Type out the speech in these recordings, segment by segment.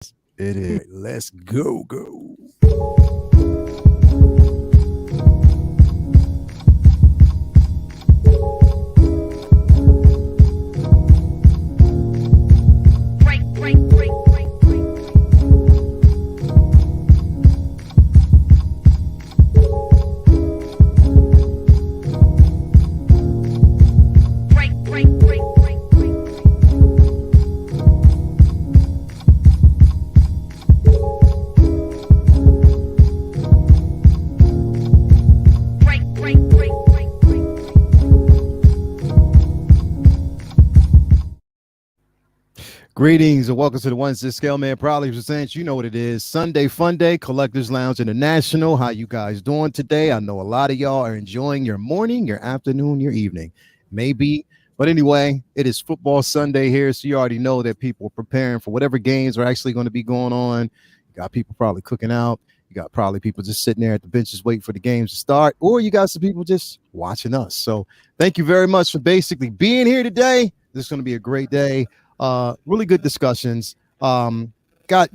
It is. Let's go. Greetings and welcome to the Ones That Scale Man proudly presents. You know what it is. Sunday Fun Day, Collectors Lounge International. How you guys doing today? I know a lot of y'all are enjoying your morning, your afternoon, your evening. Maybe. But anyway, it is football Sunday here, so you already know that people are preparing for whatever games are actually going to be going on. You got people probably cooking out. You got probably people just sitting there at the benches waiting for the games to start. Or you got some people just watching us. So thank you very much for basically being here today. This is going to be a great day. Really good discussions. Got,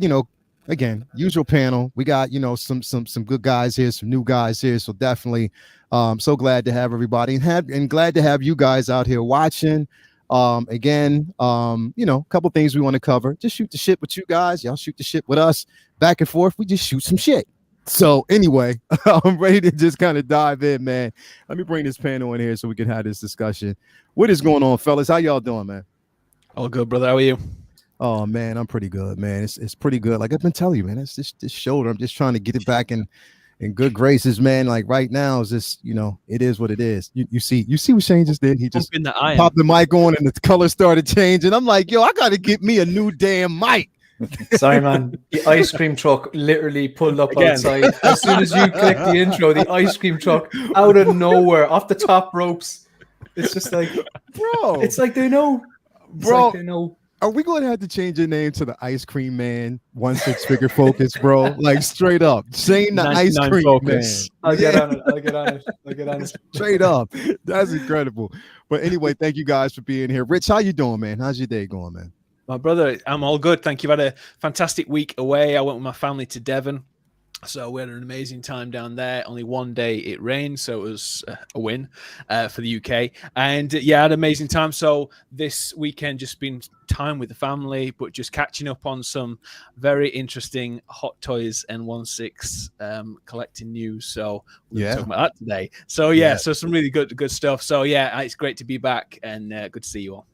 again, usual panel. We got, some good guys here, some new guys here. So definitely so glad to have everybody and glad to have you guys out here watching. Again, a couple things we want to cover. Just shoot the shit with you guys. Y'all shoot the shit with us. Back and forth. We just shoot some shit. So anyway, I'm ready to just kind of dive in, man. Let me bring this panel in here so we can have this discussion. What is going on, fellas? How y'all doing, man? All good, brother. How are you? Oh man, I'm pretty good, man. It's pretty good. Like I've been telling you, man, it's just this shoulder. I'm just trying to get it back in good graces, man. Like right now is just, it is what it is. You see what Shane just did? He just popped the mic on and the color started changing. I'm like, yo, I gotta get me a new damn mic. Sorry, man. The ice cream truck literally pulled up outside. As soon as you click the intro, the ice cream truck out of nowhere, off the top ropes. It's just like, bro. It's like they know. Bro, like are we going to have to change your name to the Ice Cream Man 1-6-figure focus, bro? Like straight up, Shane the Ice Cream focus. Man. I'll get on it. Straight up, that's incredible. But anyway, thank you guys for being here. Rich, how you doing, man? How's your day going, man? My brother, I'm all good. Thank you. I've had a fantastic week away. I went with my family to Devon. So we had an amazing time down there. Only one day it rained, so it was a win for the UK. And yeah, I had an amazing time. So this weekend just been time with the family, but just catching up on some very interesting Hot Toys and 1/6 collecting news. So we're talking about that today. So so some really good stuff. So yeah, it's great to be back and good to see you all.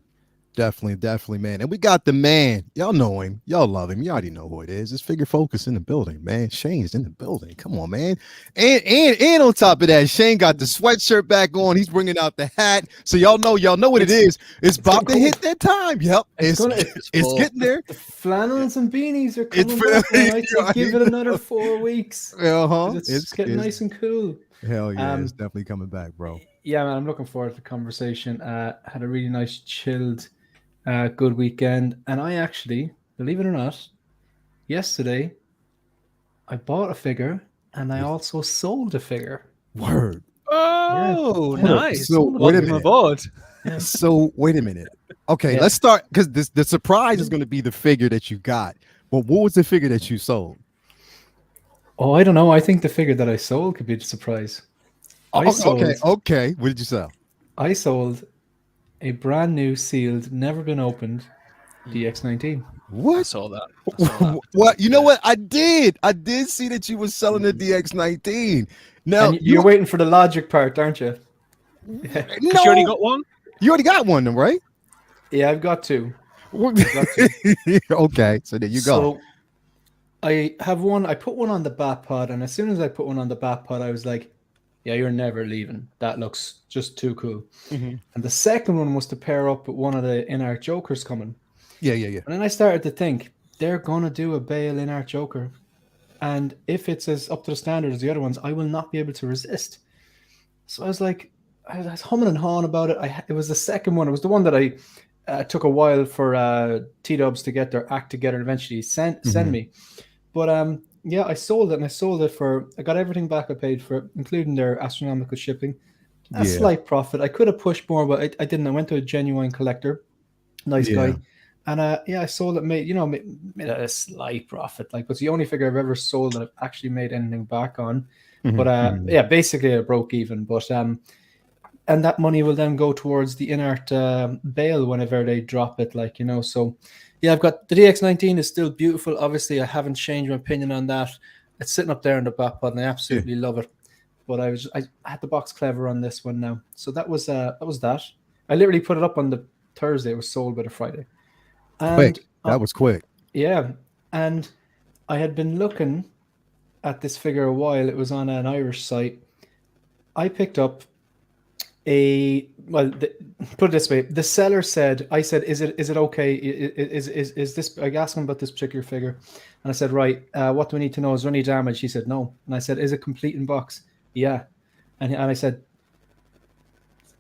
Definitely, man. And we got the man. Y'all know him. Y'all love him. You already know who it is. It's Figure Focus in the building, man. Shane's in the building. Come on, man. And on top of that, Shane got the sweatshirt back on. He's bringing out the hat. So y'all know what it is. It's about to hit that time. Yep. It's getting there. The flannels and beanies are coming back. Right? So give it another 4 weeks. It's getting nice and cool. Hell yeah. It's definitely coming back, bro. Yeah, man. I'm looking forward to the conversation. Had a really nice, chilled good weekend, and I actually, believe it or not, yesterday I bought a figure and I also sold a figure. Word. Oh, yeah. Nice. So wait a minute. Yeah. So wait a minute. Okay, let's start because the surprise is going to be the figure that you got. But what was the figure that you sold? Oh, I don't know. I think the figure that I sold could be the surprise. Okay. What did you sell? I sold a brand new sealed, never been opened DX19. What? I saw that. What? You know what? I did see that you were selling the DX19. Now and you're waiting for the logic part, aren't you? Yeah. No. You already got one? You already got one, right? Yeah, I've got two. Okay, so there you go. So I have one. I put one on the bat pod, and as soon as I put one on the bat pod, I was like, yeah, you're never leaving. That looks just too cool. Mm-hmm. And the second one was to pair up with one of the in-art Jokers coming. Yeah. And then I started to think, they're going to do a Bale in-art Joker. And if it's as up to the standard as the other ones, I will not be able to resist. So I was like, I was humming and hawing about it. It was the second one. It was the one that I took a while for T-Dubs to get their act together and eventually send me. But yeah, I sold it, and I sold it I got everything back I paid for it, including their astronomical shipping. A slight profit. I could have pushed more, but I didn't. I went to a genuine collector, nice guy, And I sold it, made a slight profit. Like, it's the only figure I've ever sold that I've actually made anything back on. But yeah, basically I broke even. But and that money will then go towards the in-art bale whenever they drop it, like, so yeah, I've got the DX19 is still beautiful. Obviously I haven't changed my opinion on that. It's sitting up there in the back pod and I absolutely love it. But I had the box clever on this one now. So that was that. I literally put it up on the Thursday. It was sold by the Friday. And quick. That was quick. Yeah. And I had been looking at this figure a while. It was on an Irish site. I picked up put it this way. The seller said, I said, is it okay? Is this, I asked him about this particular figure. And I said, right, what do we need to know? Is there any damage? He said, no. And I said, is it complete in box? Yeah. And I said,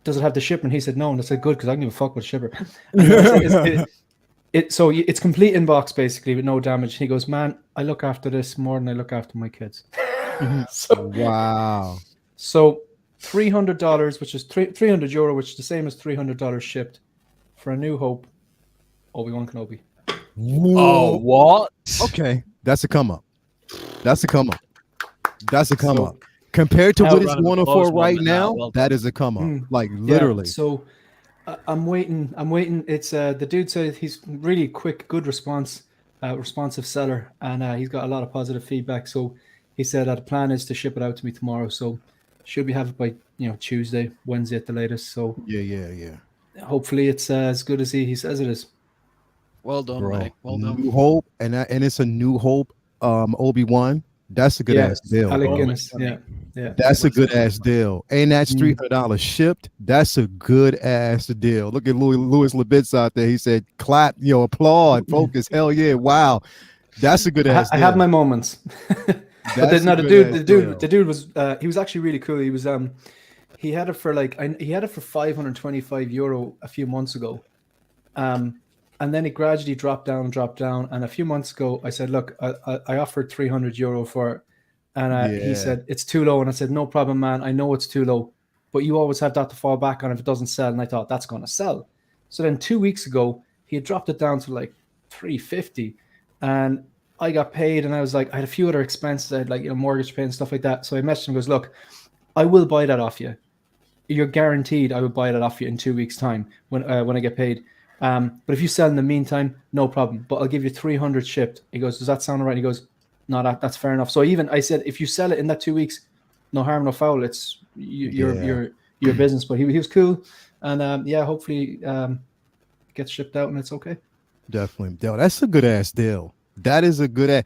does it have the shipment? He said, no. And I said, good, because I don't give a fuck with shipper. So it's complete in box, basically, with no damage. He goes, man, I look after this more than I look after my kids. Wow. So $300, which is €300, which is the same as $300 shipped for A New Hope, Obi-Wan Kenobi. Oh, what? Okay, that's a come up. That's a come up. Compared to what it's going for right now, that is a come up. Like, literally. Yeah, so I'm waiting. It's the dude said he's really quick, good responsive seller, and he's got a lot of positive feedback. So he said that the plan is to ship it out to me tomorrow. So should we have it by Tuesday, Wednesday at the latest? So yeah. Hopefully it's as good as he says it is. Well done, bro. mate. Well done. New Hope, and it's a New Hope Obi-Wan. That's a good ass deal. Alec Guinness. Yeah. That's a good ass deal. And that's $300 shipped. That's a good ass deal. Look at Louis Labitz out there. He said, clap, applaud, focus. Hell yeah. Wow. That's a good ass deal. I have my moments. But the dude was he was actually really cool. He was he had it for €525 a few months ago. And then it gradually dropped down. And a few months ago, I said, look, I offered €300 for it. And he said, it's too low. And I said, no problem, man. I know it's too low. But you always have that to fall back on if it doesn't sell. And I thought, that's going to sell. So then 2 weeks ago, he had dropped it down to like $350. And I got paid. And I was like, I had a few other expenses. I had mortgage pay and stuff like that. So I messaged him and goes, look, I will buy that off you. You're guaranteed I will buy that off you in 2 weeks' time when I get paid. But if you sell in the meantime, no problem. But I'll give you 300 shipped. He goes, does that sound all right? He goes, no, that's fair enough. So I said, if you sell it in that 2 weeks, no harm, no foul. It's your business. But he was cool, and hopefully it gets shipped out and it's okay. Definitely, Yo, that's a good ass deal. That is a good ass.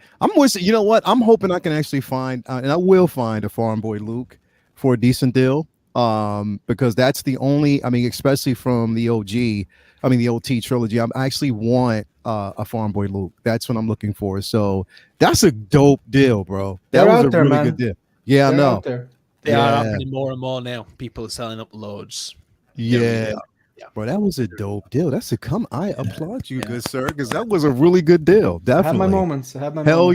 You know what? I'm hoping I can actually find, and I will find a Farm Boy Luke for a decent deal. Because that's the only, especially from the OT trilogy, I actually want a Farm Boy Luke. That's what I'm looking for. So that's a dope deal, bro. That was a really good deal. Yeah, I know. They are happening more and more now. People are selling up loads. Yeah. Bro, that was a dope deal. I applaud you, good sir, because that was a really good deal. Definitely. I have my moments. Hell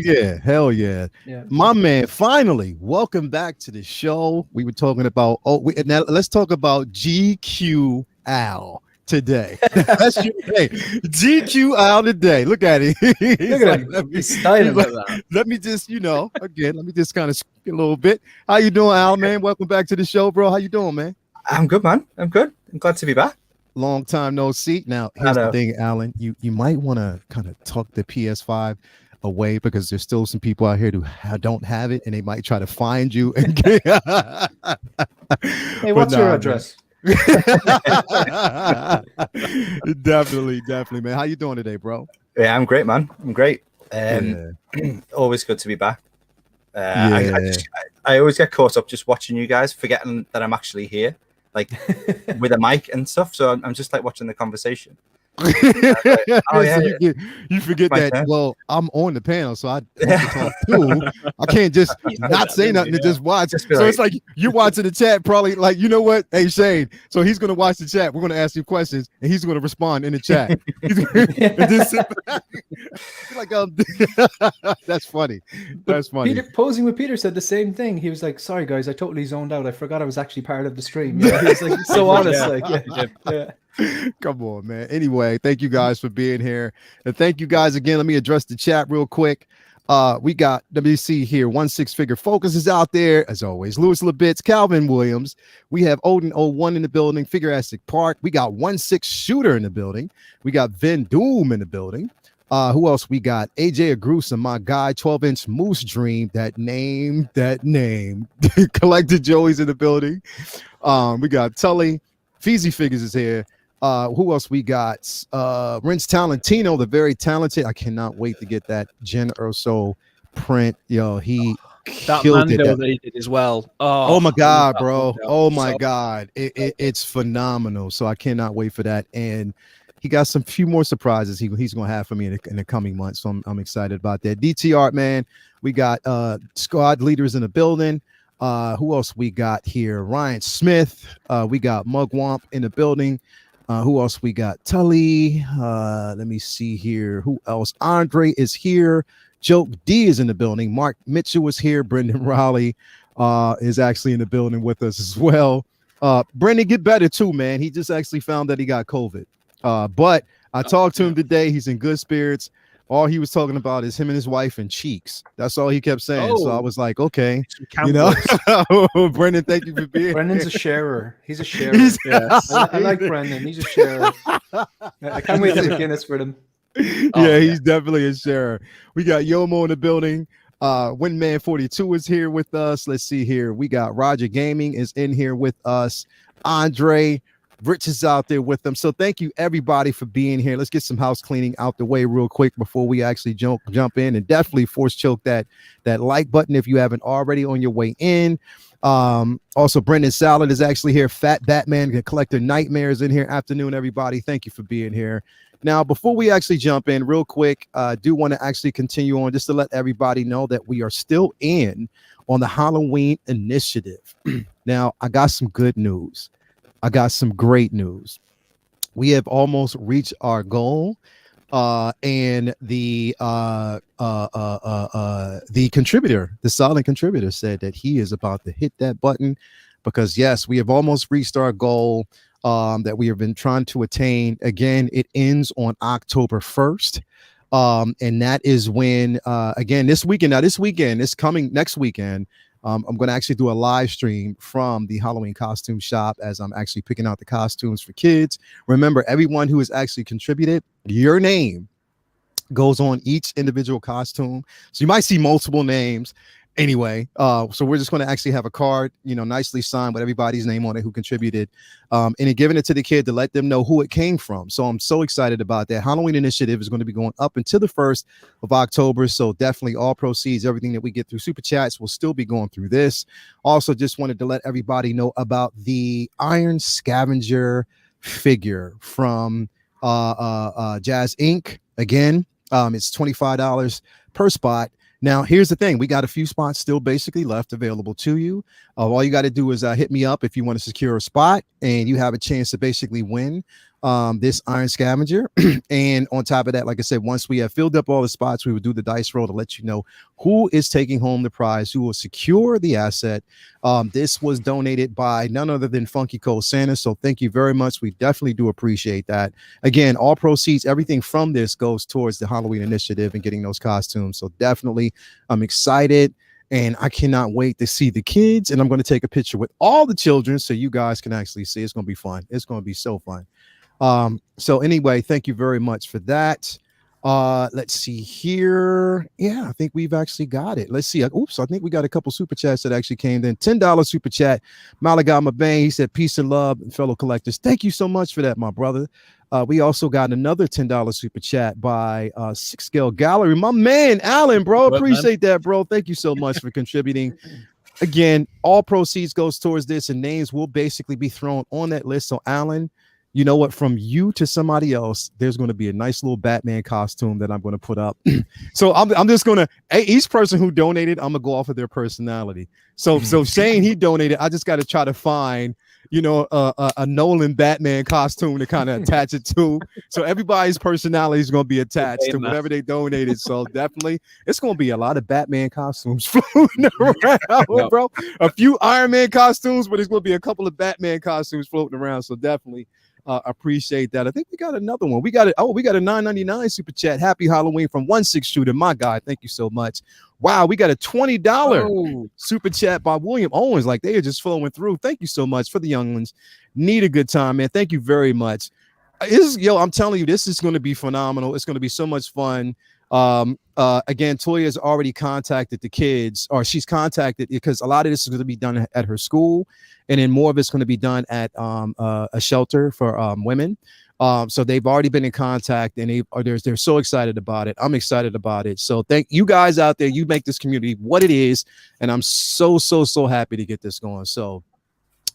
yeah. My man, finally, welcome back to the show. We were talking about, now let's talk about GQ Al today. That's your day. GQ Al today. Look at it. Let me just, let me just kind of speak a little bit. How you doing, Al, man? Welcome back to the show, bro. How you doing, man? I'm good, man. I'm good. I'm glad to be back. Long time no see. Now, here's the thing, Alan. You might want to kind of tuck the PS5 away because there's still some people out here who don't have it, and they might try to find you. And hey, what's your address? Definitely, man. How you doing today, bro? Yeah, I'm great, man. I'm great. Always good to be back. I always get caught up just watching you guys, forgetting that I'm actually here, like with a mic and stuff. So I'm just like watching the conversation. You forget that. Turn. Well, I'm on the panel, so I have to talk too. I can't just not say nothing to just watch. So it's like you're watching the chat, probably like, you know what? Hey, Shane. So he's gonna watch the chat. We're gonna ask you questions, and he's gonna respond in the chat. That's funny. That's funny. Posing with Peter said the same thing. He was like, "Sorry guys, I totally zoned out. I forgot I was actually part of the stream." Yeah, he was like so honest. Come on, man. Anyway, thank you guys for being here. And thank you guys again. Let me address the chat real quick. We got, let me see here, 16-figure Focus is out there, as always. Louis Labitz, Calvin Williams. We have Odin 01 in the building, Figureastic Park. We got 16 Shooter in the building. We got Vin Doom in the building. Who else we got? AJ Agrusa, my guy, 12-inch Moose Dream. That name. Collected Joey's in the building. We got Tully. Feezy Figures is here. Who else we got? Rince Talentino, the very talented. I cannot wait to get that Jen Urso print. Yo, he that killed Mando it. that he did as well. Oh my God, bro. Mando. Oh my God. It's phenomenal. So I cannot wait for that. And he got some few more surprises he's going to have for me in the coming months. So I'm excited about that. DT Art, man. We got squad leaders in the building. Who else we got here? Ryan Smith. We got Mugwump in the building. Who else we got? Tully. Let me see here. Who else? Andre is here. Joke D is in the building. Mark Mitchell is here. Brendan Raleigh is actually in the building with us as well. Brendan, get better too, man. He just actually found that he got COVID. But I talked to him today. He's in good spirits. All he was talking about is him and his wife and cheeks. That's all he kept saying. So I was like, okay, you know, Brendan, thank you for being Brendan's here. a sharer. He's a sharer. Yes. I like Brendan. He's a sharer. I can't wait to get Guinness for him. He's definitely a sharer. We got Yomo in the building. Windman 42 is here with us. Let's see here. We got Roger Gaming is in here with us. Andre Rich is out there with them. So thank you everybody for being here. Let's get some house cleaning out the way real quick before we actually jump in, and definitely force choke that like button if you haven't already on your way in. Also Brendan Salad is actually here. Fat Batman Collector Nightmares in here. Afternoon, everybody. Thank you for being here. Now, before we actually jump in real quick, I do want to actually continue on just to let everybody know that we are still in on the Halloween initiative. Now, I got some good news. I got some great news. We have almost reached our goal. And the contributor, the silent contributor, said that he is about to hit that button because yes, we have almost reached our goal that we have been trying to attain. Again, it ends on October 1st. And that is when again this weekend, next weekend, I'm going to actually do a live stream from the Halloween costume shop as I'm actually picking out the costumes for kids. Remember, everyone who has actually contributed, your name goes on each individual costume. So you might see multiple names. Anyway, so we're just going to actually have a card, nicely signed with everybody's name on it who contributed, and giving it to the kid to let them know who it came from. So I'm so excited about that. Halloween initiative is going to be going up until the 1st of October. So definitely all proceeds, everything that we get through Super Chats will still be going through this. Also, just wanted to let everybody know about the Iron Scavenger figure from Jazz Inc. Again, it's $25 per spot. Now, here's the thing. We got a few spots still basically left available to you. All you got to do is hit me up if you want to secure a spot and you have a chance to basically win this Iron Scavenger. And on top of that, like I said, once we have filled up all the spots, we will do the dice roll to let you know who is taking home the prize, who will secure the asset. This was donated by none other than Funky Cold Santa. So thank you very much. We definitely do appreciate that. Again, all proceeds, everything from this goes towards the Halloween initiative and getting those costumes. So definitely, I'm excited. And I cannot wait to see the kids. And I'm going to take a picture with all the children so you guys can actually see. It's going to be fun. It's going to be so fun. So anyway, thank you very much for that. Let's see here. Yeah, I think we've actually got it. Let's see. Oops, I think we got a couple super chats that actually came in. $10 super chat. Malaga Mabane, he said, peace and love, and fellow collectors. Thank you so much for that, my brother. We also got another $10 super chat by 6 Scale Gallery. My man, Alan, bro. Appreciate that, bro. Thank you so much for contributing. Again, all proceeds goes towards this, and names will basically be thrown on that list. So, Alan, you know what? From you to somebody else, there's going to be a nice little Batman costume that I'm going to put up. So I'm just going to, each person who donated, I'm going to go off of their personality. So Shane, he donated. I just got to try to find, a Nolan Batman costume to kind of attach it to. So everybody's personality is going to be attached to whatever they donated. So definitely, it's going to be a lot of Batman costumes floating around, bro. A few Iron Man costumes, but it's going to be a couple of Batman costumes floating around. So definitely, Appreciate that. I think we got another one. We got it. Oh, we got a $9.99 super chat. Happy Halloween from 16 Shooter. My guy, thank you so much. Wow, we got a $20 super chat by William Owens. Like they are just flowing through. Thank you so much for the young ones. Need a good time, man. Thank you very much. I'm telling you, this is going to be phenomenal. It's going to be so much fun. Again, Toya has already contacted the kids, or she's contacted, because a lot of this is going to be done at her school, and then more of it's going to be done at a shelter for women. So they've already been in contact, and they're so excited about it. I'm excited about it. So thank you guys out there. You make this community what it is, and I'm so happy to get this going. So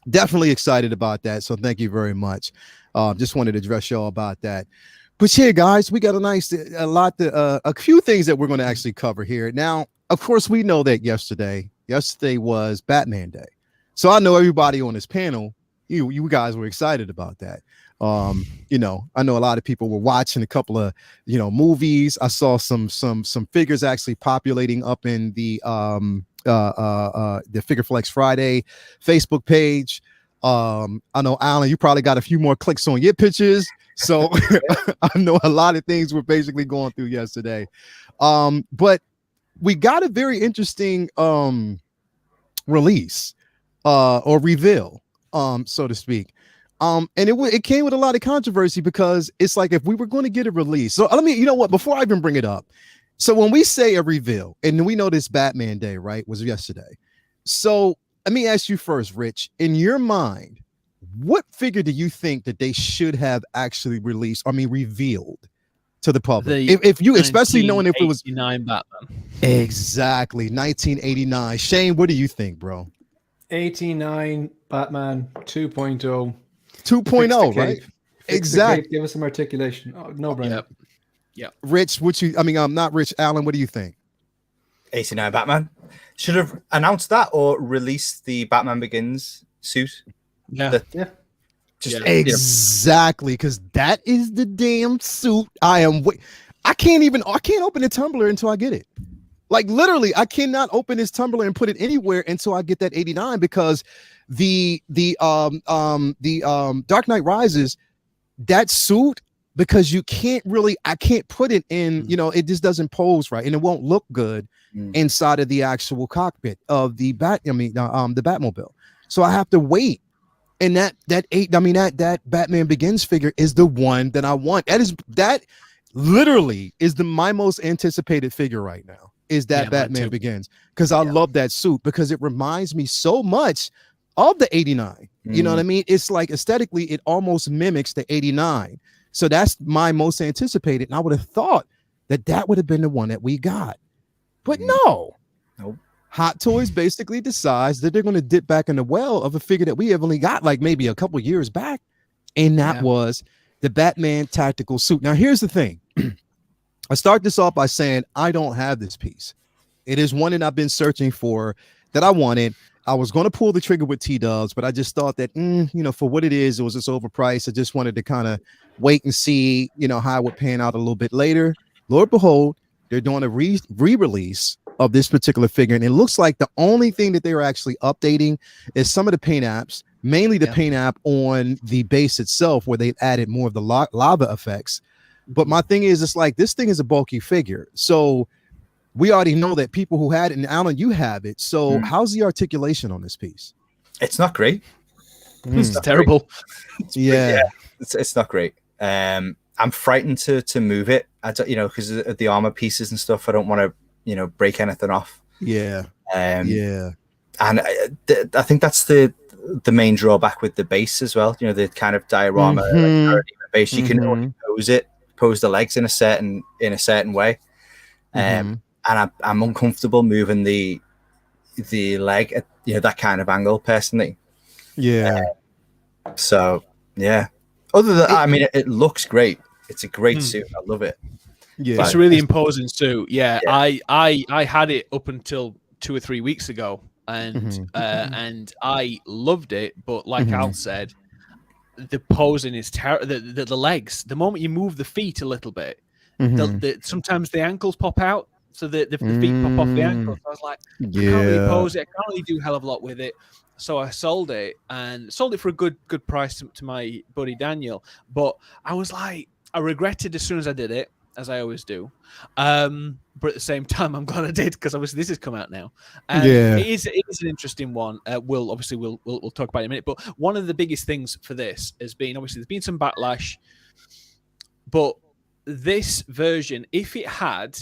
definitely excited about that. So thank you very much. Just wanted to address y'all about that. But here, guys, we got a few things that we're going to actually cover here. Now, of course, we know that yesterday was Batman Day. So I know everybody on this panel, you guys were excited about that. I know a lot of people were watching a couple of, movies. I saw some figures actually populating up in the Figure Flex Friday Facebook page. I know, Alan, you probably got a few more clicks on your pictures. So I know a lot of things were basically going through yesterday. But we got a very interesting release or reveal, so to speak. And it came with a lot of controversy, because it's like, if we were going to get a release. So before I even bring it up. So when we say a reveal, and we know this Batman Day, right, was yesterday. So let me ask you first, Rich, in your mind, what figure do you think that they should have actually revealed to the public? If you, especially knowing if it was 1989 Batman. Exactly, 1989. Shane, what do you think, bro? 89 Batman 2.0. 2.0, right? Exactly. Give us some articulation. Oh, no brainer. Yep. Rich, not Rich. Alan, what do you think? 89 Batman should have announced that, or released the Batman Begins suit. Exactly, because that is the damn suit. I can't open the tumbler until I get it. Like, literally, I cannot open this tumbler and put it anywhere until I get that 89, because the Dark Knight Rises, that suit, because I can't put it in, it just doesn't pose right, and it won't look good inside of the actual cockpit of the Batmobile. So I have to wait. And that Batman Begins figure is the one that I want. That literally is my most anticipated figure right now, is that Batman Begins, because I love that suit, because it reminds me so much of the 89. You know what I mean? It's like, aesthetically, it almost mimics the 89. So that's my most anticipated. And I would have thought that would have been the one that we got. But no. Nope. Hot Toys basically decides that they're going to dip back in the well of a figure that we have only got like maybe a couple years back. And that was the Batman tactical suit. Now, here's the thing. I start this off by saying I don't have this piece. It is one that I've been searching for, that I wanted. I was going to pull the trigger with T-Dubs, but I just thought that, for what it is, it was just overpriced. I just wanted to kind of wait and see, how it would pan out a little bit later. Lord behold, they're doing a re-release of this particular figure, and it looks like the only thing that they are actually updating is some of the paint apps, mainly the paint app on the base itself, where they've added more of the lava effects. But my thing is, it's like, this thing is a bulky figure, so we already know that people who had it, and Alan, you have it. So how's the articulation on this piece? It's not great. It's terrible. It's not great. I'm frightened to move it. I don't, because of the armor pieces and stuff. I don't want to, break anything off. Yeah. And I think that's the main drawback with the base as well. The kind of diorama base. You can only pose the legs in a certain way. And I'm uncomfortable moving the leg at that kind of angle personally. So yeah. Other than it looks great. It's a great suit. I love it. Yeah, it's a really imposing suit. Yeah. I had it up until 2 or 3 weeks ago, and I loved it. But like Al said, the posing is terrible. The legs. The moment you move the feet a little bit, sometimes the ankles pop out. so the feet pop off the ankle. So I was like, I can't really pose it. I can't really do a hell of a lot with it. So I sold it for a good price to my buddy Daniel. But I was like, I regretted as soon as I did it, as I always do. But at the same time, I'm glad I did, because obviously this has come out now. It is an interesting one. We'll talk about it in a minute. But one of the biggest things for this has been, obviously there's been some backlash, but this version, if it had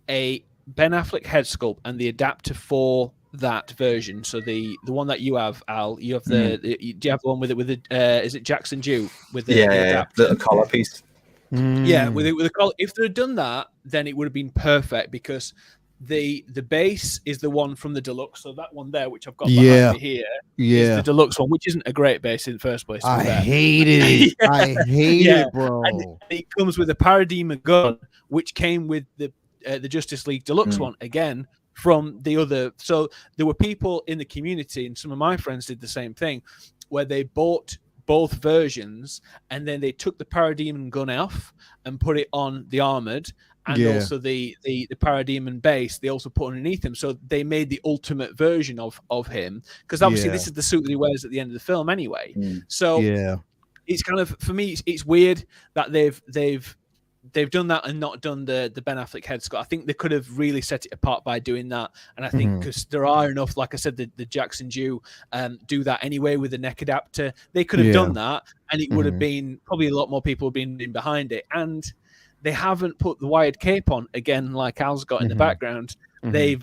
a Ben Affleck head sculpt and the adapter for that version, so the one that you have, Al, you have do you have the one with the is it Jackson Jew with the adapter? The collar piece. Yeah, with the collar. If they had done that, then it would have been perfect, because the base is the one from the deluxe, so that one there, which I've got behind me here, is the deluxe one, which isn't a great base in the first place. I hated it. I hate it, bro. And it comes with a Parademon gun, which came with the Justice League deluxe one again from the other. So there were people in the community, and some of my friends did the same thing, where they bought both versions and then they took the Parademon gun off and put it on the armored, and also the Parademon base they also put underneath him. So they made the ultimate version of him, because obviously this is the suit that he wears at the end of the film anyway. So it's kind of, for me, it's weird that they've done that and not done the Ben Affleck head sculpt. I think they could have really set it apart by doing that. And I think because there are enough, like I said, the Jackson Jew do that anyway with the neck adapter. They could have done that, and it would have been probably a lot more people have been in behind it. And they haven't put the wired cape on again, like Al's got in the background. They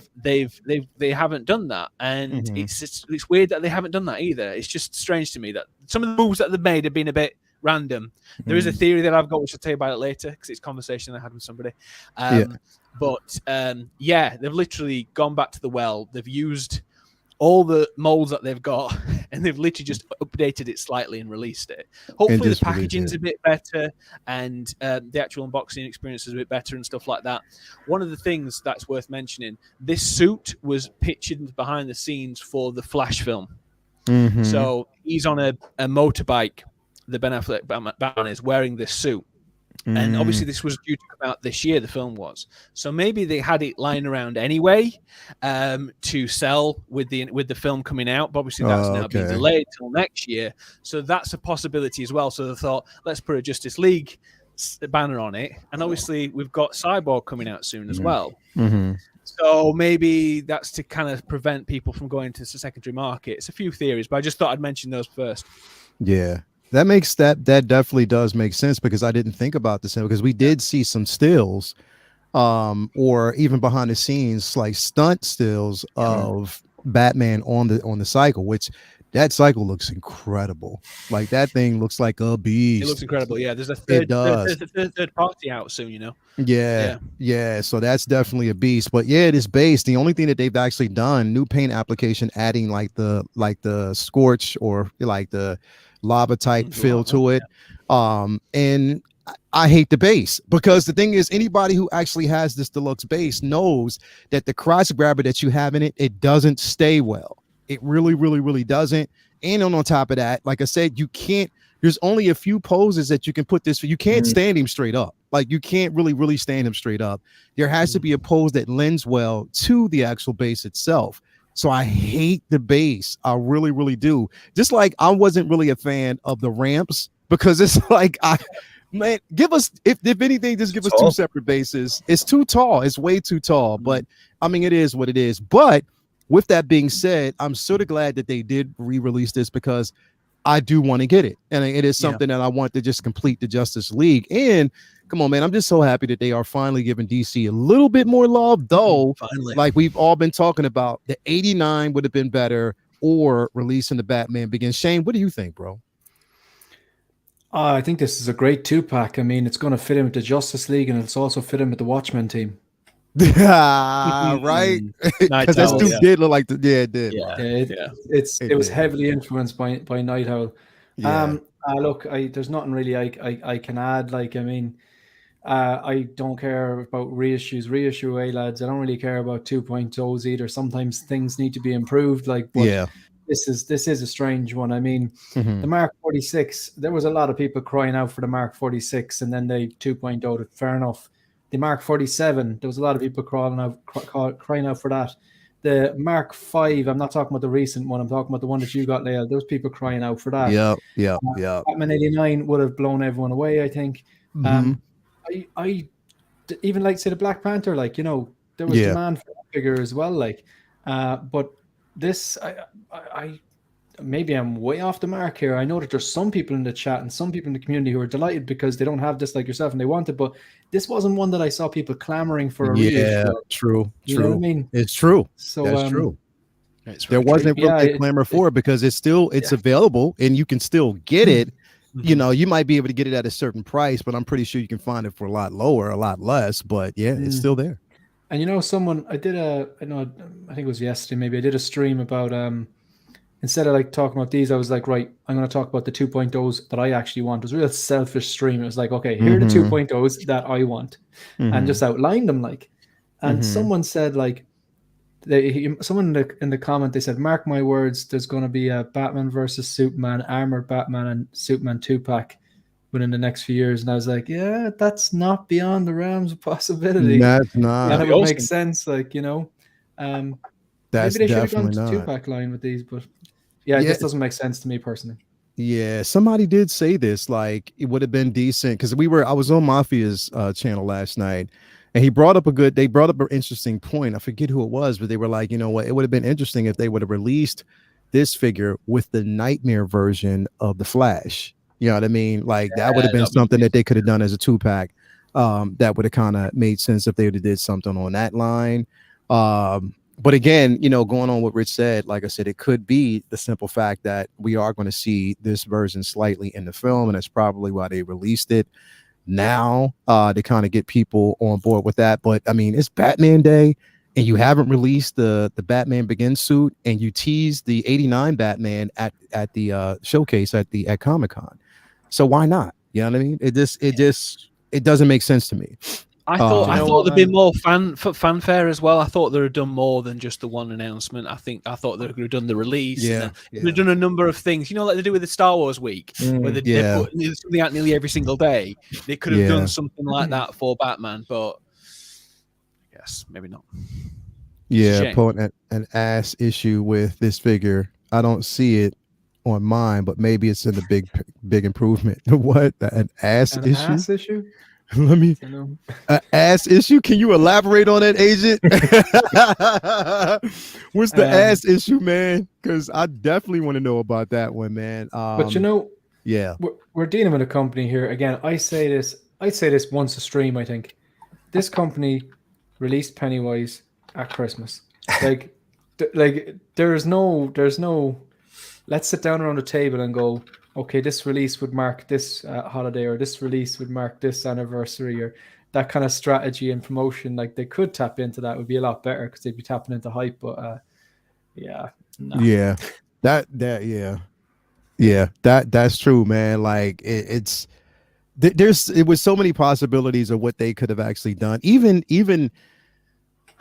haven't done that, and it's weird that they haven't done that either. It's just strange to me that some of the moves that they've made have been a bit random. There is a theory that I've got, which I'll tell you about it later, because it's a conversation I had with somebody. But they've literally gone back to the well. They've used all the molds that they've got, and they've literally just updated it slightly and released it. Hopefully the packaging's a bit better, and the actual unboxing experience is a bit better and stuff like that. One of the things that's worth mentioning, this suit was pictured behind the scenes for the Flash film. So he's on a motorbike. The Ben Affleck Batman is wearing this suit. And obviously this was due to come out this year, the film was. So maybe they had it lying around anyway to sell with the film coming out. But obviously that's now been delayed till next year. So that's a possibility as well. So they thought, let's put a Justice League banner on it. And obviously we've got Cyborg coming out soon as well. So maybe that's to kind of prevent people from going to the secondary market. It's a few theories, but I just thought I'd mention those first. Yeah. That definitely does make sense, because I didn't think about this, because we did see some stills or even behind the scenes, like stunt stills of Batman on the cycle, which that cycle looks incredible. Like that thing looks like a beast. It looks incredible. Yeah, there's a third party out soon, you know. Yeah. So that's definitely a beast. But yeah, it is based. The only thing that they've actually done, new paint application, adding like the scorch or like the lava type feel to it. And I hate the base, because the thing is, anybody who actually has this deluxe base knows that the crotch grabber that you have in it doesn't stay well. It really, really, really doesn't. And on top of that, like I said, you can't, there's only a few poses that you can put this for. You can't stand him straight up. Like you can't really stand him straight up. There has to be a pose that lends well to the actual base itself. So I hate the base. I really, really do. Just like I wasn't really a fan of the ramps, because it's like, man, give us, if anything, just give us two separate bases. It's too tall. It's way too tall. But I mean, it is what it is. But with that being said, I'm sort of glad that they did re-release this, because I do want to get it. And it is something that I want to just complete the Justice League. And come on, man, I'm just so happy that they are finally giving DC a little bit more love, though. Finally. Like we've all been talking about, the 89 would have been better, or releasing the Batman Begins. Shane, what do you think, bro? I think this is a great 2-pack. I mean, it's going to fit in with the Justice League, and it's also fit in with the Watchmen team. Right? Because that dude did look like it did. It was heavily influenced by Night Owl. Look, there's nothing really I can add. Like, I mean, I don't care about reissues, lads. I don't really care about 2.0s either. Sometimes things need to be improved. Like, but this is a strange one. I mean, the Mark 46. There was a lot of people crying out for the Mark 46, and then they 2.0'd it. Fair enough. The Mark 47, there was a lot of people crying out for that. The Mark 5, I'm not talking about the recent one, I'm talking about the one that you got, Lael. There was people crying out for that. Yeah. Batman 89 would have blown everyone away, I think. I even like, say, the Black Panther, like, you know, there was demand for that figure as well, like, but this, I maybe I'm way off the mark here. I know that there's some people in the chat and some people in the community who are delighted because they don't have this like yourself and they want it, but this wasn't one that I saw people clamoring for a reissue. True. You know what I mean? It's true. So that's true. There wasn't really a clamor for it because it's available and you can still get it. You know, you might be able to get it at a certain price, but I'm pretty sure you can find it for a lot lower, a lot less. But yeah, it's still there. And you know, I think it was yesterday, maybe I did a stream about instead of like talking about these, I was like, right, I'm going to talk about the 2.0s that I actually want. It was a real selfish stream. It was like, okay, here are the 2.0s that I want, and just outline them like. And someone said like, someone in the comment, they said, mark my words, there's going to be a Batman versus Superman, Armored Batman and Superman 2-pack within the next few years. And I was like, yeah, that's not beyond the realms of possibility. That's not. And it would make sense, like, you know. That's maybe they should have gone definitely to 2-pack line with these, but it just doesn't make sense to me personally. Yeah, somebody did say this, like it would have been decent because I was on Mafia's channel last night, and they brought up an interesting point. I forget who it was, but they were like, you know what, it would have been interesting if they would have released this figure with the Nightmare version of the Flash. You know what I mean? Like that would have been something that they could have done as a 2-pack. That would have kind of made sense if they would have did something on that line. But again, you know, going on what Rich said, like I said, it could be the simple fact that we are going to see this version slightly in the film, and that's probably why they released it now to kind of get people on board with that. But I mean, it's Batman Day, and you haven't released the Batman Begins suit, and you teased the '89 Batman at the showcase at Comic-Con. So why not? You know what I mean? It doesn't make sense to me. I thought there'd be more fanfare as well. I thought they'd have done more than just the one announcement. I thought they could have done the release. They've done a number of things. You know, like they do with the Star Wars week, where they put something out nearly every single day. They could have done something like that for Batman, but I guess maybe not. Yeah, putting an ass issue with this figure. I don't see it on mine, but maybe it's in the big improvement. What? An ass issue? Let me ass issue. Can you elaborate on that, agent? What's the ass issue, man? Because I definitely want to know about that one, man. But you know, we're dealing with a company here. Again, I'd say this once a stream. I think this company released Pennywise at Christmas. Like there's no. Let's sit down around the table and go, okay, this release would mark this holiday, or this release would mark this anniversary, or that kind of strategy and promotion. Like they could tap into that, would be a lot better because they'd be tapping into hype. But that's true, man. Like it was so many possibilities of what they could have actually done. Even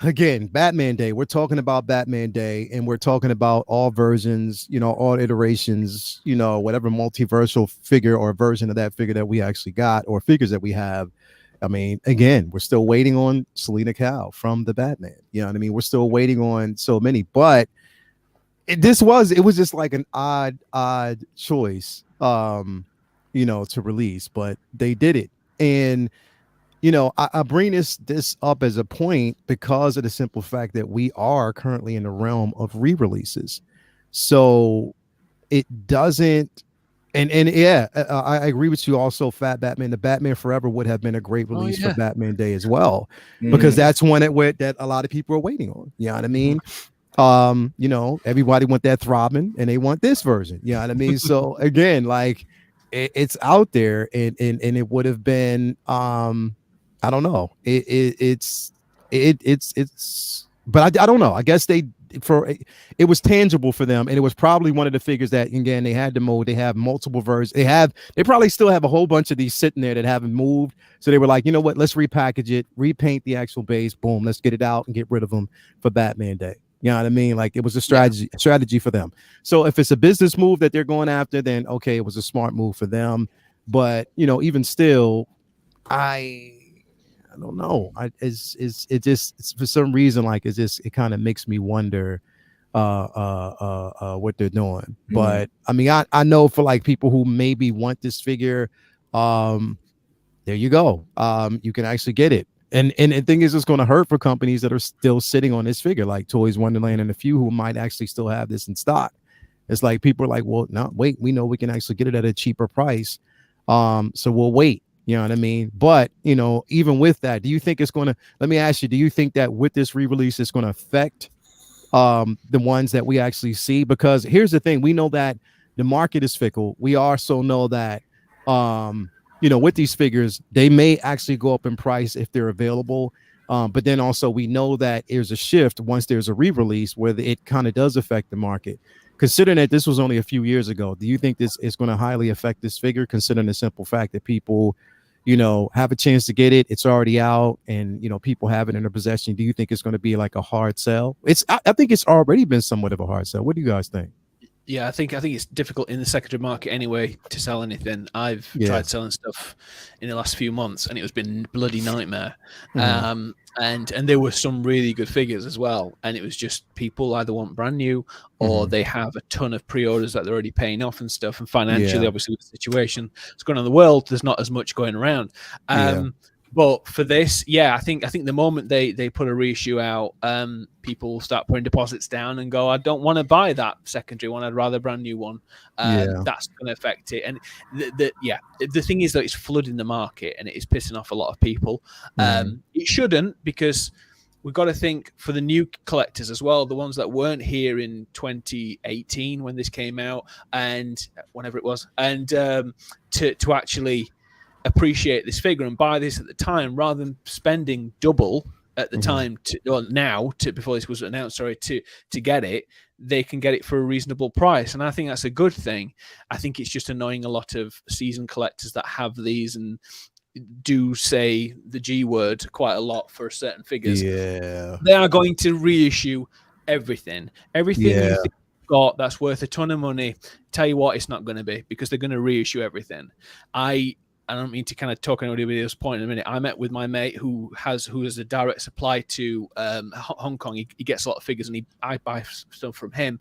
again, Batman Day. We're talking about Batman Day, and we're talking about all versions, you know, all iterations, you know, whatever multiversal figure or version of that figure that we actually got, or figures that we have. I mean, again, we're still waiting on Selena Kyle from the Batman. You know what I mean? We're still waiting on so many, but it was just like an odd choice, you know, to release, but they did it. And you know, I bring this up as a point because of the simple fact that we are currently in the realm of re-releases. So it doesn't, I agree with you also, Fat Batman. The Batman Forever would have been a great release for Batman Day as well, because that's one that a lot of people are waiting on. You know what I mean? You know, everybody want that throbbing and they want this version. You know what I mean? So again, like it's out there, and it would have been I don't know. It's but I don't know. I guess it was tangible for them, and it was probably one of the figures that, again, they had to mold. They have multiple versions. They probably still have a whole bunch of these sitting there that haven't moved. So they were like, you know what? Let's repackage it, repaint the actual base. Boom, let's get it out and get rid of them for Batman Day. You know what I mean? Like it was a strategy for them. So if it's a business move that they're going after, then okay, it was a smart move for them. But you know, even still, I I don't know. It's for some reason, like it kind of makes me wonder what they're doing. But I mean, I know for like people who maybe want this figure, there you go. You can actually get it. And the thing is, it's going to hurt for companies that are still sitting on this figure, like Toys Wonderland and a few who might actually still have this in stock. It's like people are like, well, no, wait, we know we can actually get it at a cheaper price. So we'll wait. You know what I mean? But, you know, even with that, do you think it's going to, let me ask you, do you think that with this re-release, it's going to affect the ones that we actually see? Because here's the thing, we know that the market is fickle. We also know that, you know, with these figures, they may actually go up in price if they're available. But then also we know that there's a shift once there's a re-release where it kind of does affect the market. Considering that this was only a few years ago, do you think this is going to highly affect this figure, considering the simple fact that people, you know, have a chance to get it, it's already out, and, you know, people have it in their possession? Do you think it's going to be like a hard sell? I think it's already been somewhat of a hard sell. What do you guys think? Yeah, I think it's difficult in the secondary market anyway to sell anything. I've tried selling stuff in the last few months, and it has been bloody nightmare. And there were some really good figures as well, and it was just people either want brand new or they have a ton of pre-orders that they're already paying off and stuff. And financially, obviously, with the situation that's going on in the world, there's not as much going around. But for this, I think the moment they put a reissue out, people will start putting deposits down and go, I don't want to buy that secondary one. I'd rather a brand new one. That's going to affect it. And the thing is that it's flooding the market and it is pissing off a lot of people. It shouldn't, because we've got to think for the new collectors as well, the ones that weren't here in 2018 when this came out and whenever it was, and to actually appreciate this figure and buy this at the time rather than spending double at the time before this was announced, to get it, they can get it for a reasonable price. And I think that's a good thing. I think it's just annoying a lot of season collectors that have these and do say the G word quite a lot for certain figures. They are going to reissue everything you think you've got that's worth a ton of money. Tell you what, it's not going to be, because they're going to reissue everything. I don't mean to kind of talk anybody else's point in a minute. I met with my mate who has a direct supply to Hong Kong. He gets a lot of figures, and I buy stuff from him.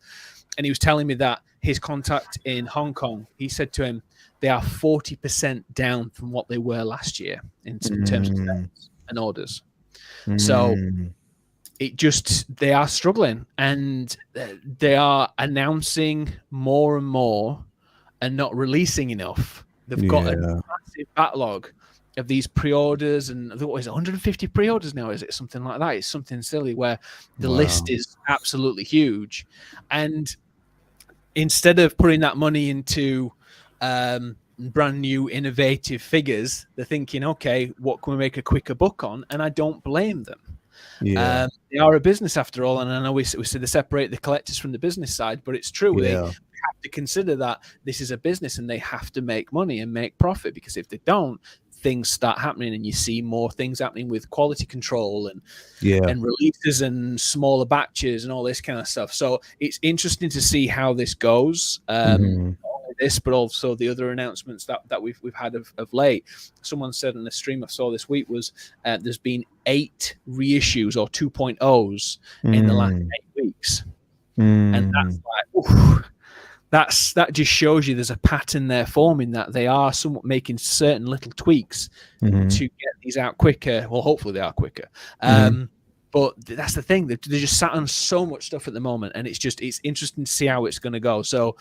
And he was telling me that his contact in Hong Kong, he said to him, they are 40% down from what they were last year in terms of sales and orders. So they are struggling, and they are announcing more and more and not releasing enough. They've got a massive backlog of these pre-orders, and what is it, 150 pre-orders now? Is it something like that? It's something silly where the list is absolutely huge. And instead of putting that money into brand new innovative figures, they're thinking, okay, what can we make a quicker buck on? And I don't blame them. They are a business after all, and I know we said to separate the collectors from the business side, but it's true. They have to consider that this is a business and they have to make money and make profit, because if they don't, things start happening, and you see more things happening with quality control and releases and smaller batches and all this kind of stuff. So it's interesting to see how this goes. Not only this, but also the other announcements that we've had of late. Someone said in the stream I saw this week was there's been 8 reissues or 2.0s in the last 8 weeks, and that's like, oof. That just shows you there's a pattern there forming, that they are somewhat making certain little tweaks to get these out quicker. Well, hopefully they are quicker. But that's the thing. They're just sat on so much stuff at the moment, and it's interesting to see how it's going to go. So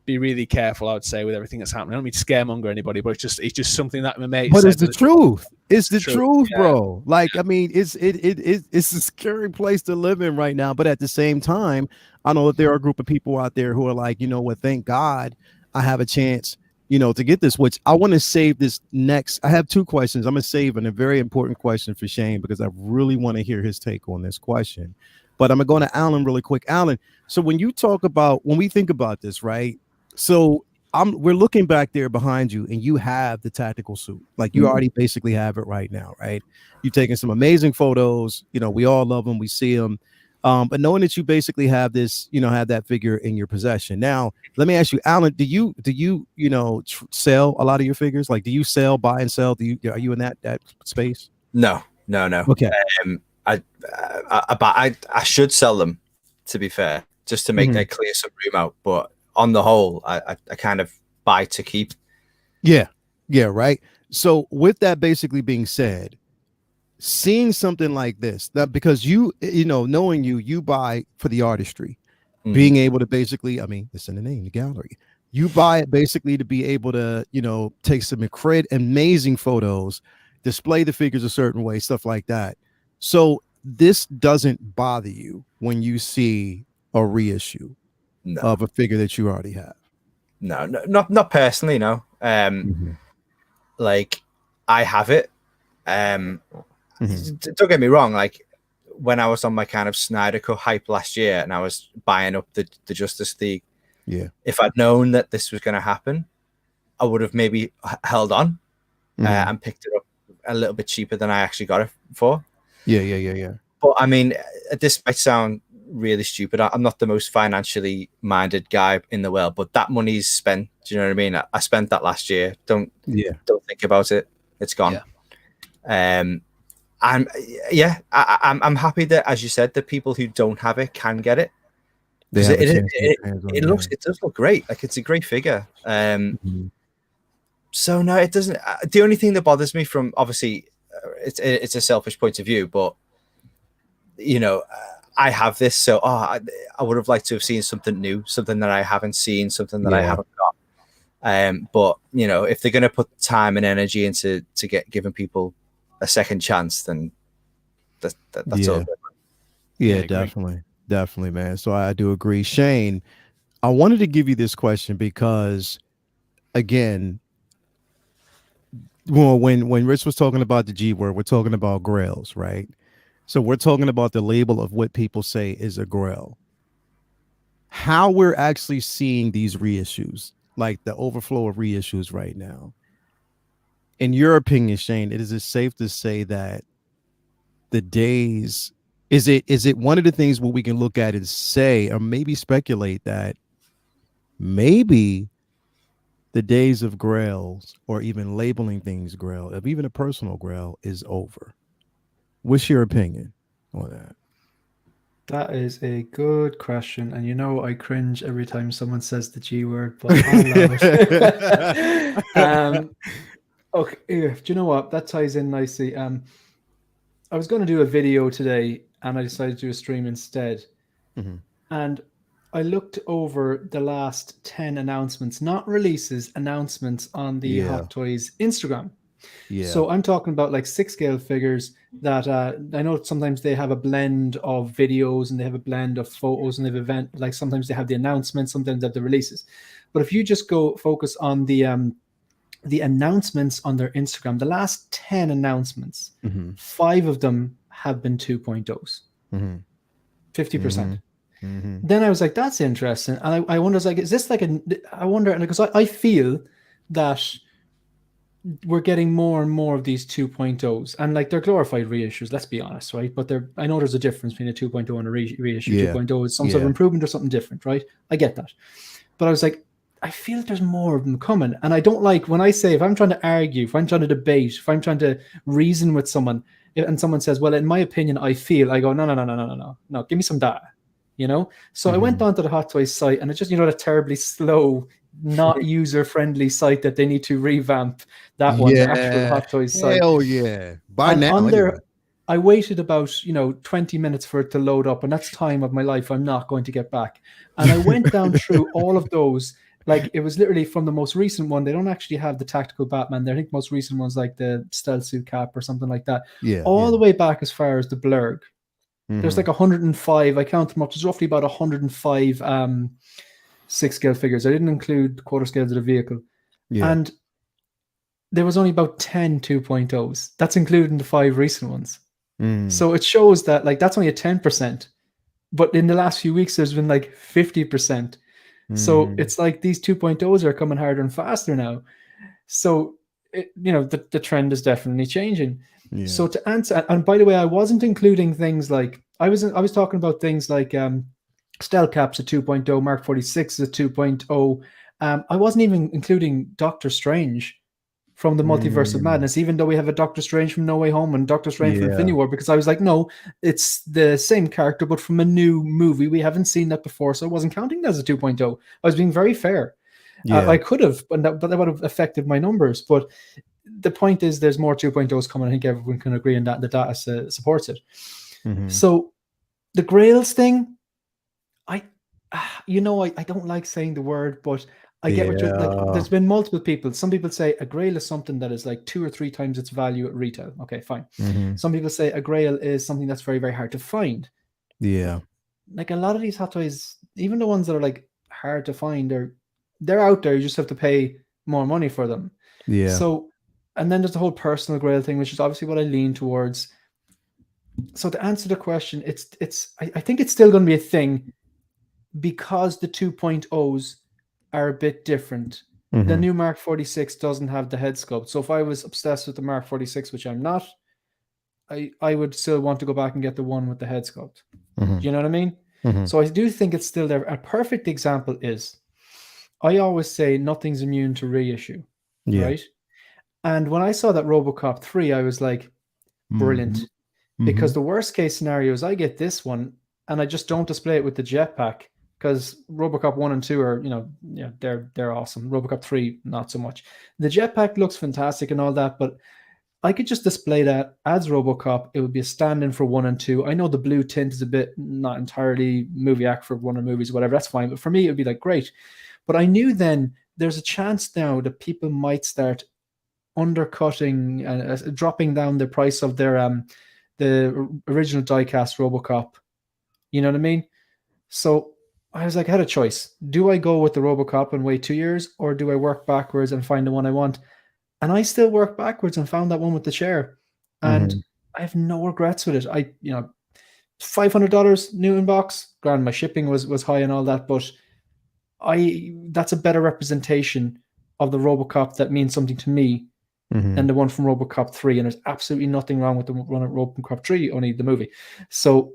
be really careful, I would say, with everything that's happening. I don't mean to scaremonger anybody, but it's just something that my mate But said. it's the truth. It's the truth, bro. Like, I mean, it's a scary place to live in right now. But at the same time, I know that there are a group of people out there who are like, you know what, thank God I have a chance, you know, to get this, which I want to save this next. I have 2 questions. I'm going to save a very important question for Shane, because I really want to hear his take on this question. But I'm going to go to Alan really quick. Alan, so when we think about this, right? So we're looking back there behind you, and you have the tactical suit. Like, you already basically have it right now, right? You've taken some amazing photos. You know, we all love them. We see them. But knowing that you basically have this, you know, have that figure in your possession. Now, let me ask you, Alan, do you sell a lot of your figures? Like, do you buy and sell? Are you in that space? No. Okay. I should sell them, to be fair, just to make clear some room out. But on the whole, I kind of buy to keep. Yeah, right. So with that basically being said, seeing something like this, that because you know, knowing you buy for the artistry, being able to basically, I mean, it's in the name, the gallery. You buy it basically to be able to, you know, take some amazing photos, display the figures a certain way, stuff like that. So this doesn't bother you when you see a reissue of a figure that you already have. No, not personally. No. Like I have it. Don't get me wrong. Like when I was on my kind of Snyder Cut hype last year, and I was buying up the Justice League. Yeah. If I'd known that this was going to happen, I would have maybe held on and picked it up a little bit cheaper than I actually got it for. Yeah. But I mean, this might sound really stupid. I'm not the most financially minded guy in the world, but that money's spent. Do you know what I mean? I spent that last year. Don't think about it. It's gone. Yeah. I'm happy that, as you said, the people who don't have it can get it. It does look great. Like it's a great figure. So no, it doesn't. The only thing that bothers me, from obviously, it's a selfish point of view, but you know, I have this, so I would have liked to have seen something new, something that I haven't seen, something that I haven't got. But you know, if they're going to put time and energy into giving people a second chance, then that's all. Yeah, definitely, man. So I do agree. Shane, I wanted to give you this question because, again, well, when Rich was talking about the G word, we're talking about grails, right? So we're talking about the label of what people say is a grail. How we're actually seeing these reissues, like the overflow of reissues right now. In your opinion, Shane, is it safe to say that the days, is it one of the things where we can look at and say, or maybe speculate that maybe the days of grails, or even labeling things grail, of even a personal grail, is over? What's your opinion on that? That is a good question, and you know I cringe every time someone says the G word, but I love it. Okay, do you know what? That ties in nicely. I was going to do a video today, and I decided to do a stream instead. And I looked over the last 10 announcements, not releases, announcements on the Hot Toys Instagram. Yeah. So I'm talking about like 6-scale figures that I know sometimes they have a blend of videos and they have a blend of photos, and they have event, like sometimes they have the announcements, sometimes they have the releases. But if you just go focus on the announcements on their Instagram, the last 10 announcements, 5 of them have been 2.0s, 50%. Then I was like, that's interesting. And I wonder, like, is this like I wonder, because I feel that we're getting more and more of these 2.0s, and like they're glorified reissues, let's be honest, right? But I know there's a difference between a 2.0 and a reissue. 2.0 is some sort of improvement or something different, right? I get that. But I was like, I feel that there's more of them coming. And I don't like when I say, if I'm trying to argue, if I'm trying to debate, if I'm trying to reason with someone, and someone says, well, in my opinion, I go, no, give me some data, you know? So I went onto the Hot Toys site, and it's just, you know, that terribly slow, not user-friendly site that they need to revamp. That one, the actual Hot Toys site. Hell yeah. By now, anyway. I waited about 20 minutes for it to load up, and that's time of my life I'm not going to get back. And I went down through all of those. Like, it was literally from the most recent one. They don't actually have the tactical Batman there. I think most recent ones like the stealth suit cap or something like that. All the way back as far as the Blurg. There's like 105. I count them up. There's roughly about 105 6-scale figures. I didn't include quarter scales of the vehicle. And there was only about 10 2.0s. That's including the 5 recent ones. So it shows that, like, that's only a 10%. But in the last few weeks, there's been like 50%. So it's like these 2.0s are coming harder and faster now. So, the trend is definitely changing. So to answer, and by the way, I wasn't including things like, I was talking about things like Stealth Cap's a 2.0, Mark 46 is a 2.0. I wasn't even including Doctor Strange from the Multiverse of Madness, even though we have a Doctor Strange from No Way Home and Doctor Strange from Infinity War, because I was like, no, it's the same character, but from a new movie. We haven't seen that before, so I wasn't counting that as a 2.0. I was being very fair. I could have, but that would have affected my numbers. But the point is, there's more 2.0s coming. I think everyone can agree on that. The data supports it. So the Grails thing, I don't like saying the word, but I get what you're like. There's been multiple people. Some people say a Grail is something that is like 2 or 3 times its value at retail. Okay, fine. Some people say a Grail is something that's very, very hard to find. Yeah. Like a lot of these hot toys, even the ones that are like hard to find, they're out there. You just have to pay more money for them. Yeah. So, and then there's the whole personal Grail thing, which is obviously what I lean towards. So to answer the question, I think it's still going to be a thing because the 2.0s are a bit different. The new Mark 46 doesn't have the head sculpt. So if I was obsessed with the Mark 46, which I'm not, I would still want to go back and get the one with the head sculpt. You know what I mean? So I do think it's still there. A perfect example is, I always say nothing's immune to reissue, right? And when I saw that RoboCop 3, I was like, brilliant. Because the worst case scenario is I get this one and I just don't display it with the jetpack, because RoboCop 1 and 2 are, they're awesome. RoboCop 3, not so much. The jetpack looks fantastic and all that, but I could just display that as RoboCop. It would be a stand-in for 1 and 2. I know the blue tint is a bit not entirely movie act for one of the movies, whatever, that's fine. But for me, it would be like, great. But I knew then there's a chance now that people might start undercutting and dropping down the price of their the original diecast RoboCop. You know what I mean? So I was like, I had a choice. Do I go with the RoboCop and wait 2 years, or do I work backwards and find the one I want? And I still worked backwards and found that one with the chair. And I have no regrets with it. $500 new in box. Granted, my shipping was high and all that, but that's a better representation of the RoboCop that means something to me than the one from RoboCop 3. And there's absolutely nothing wrong with the one at RoboCop 3, only the movie. So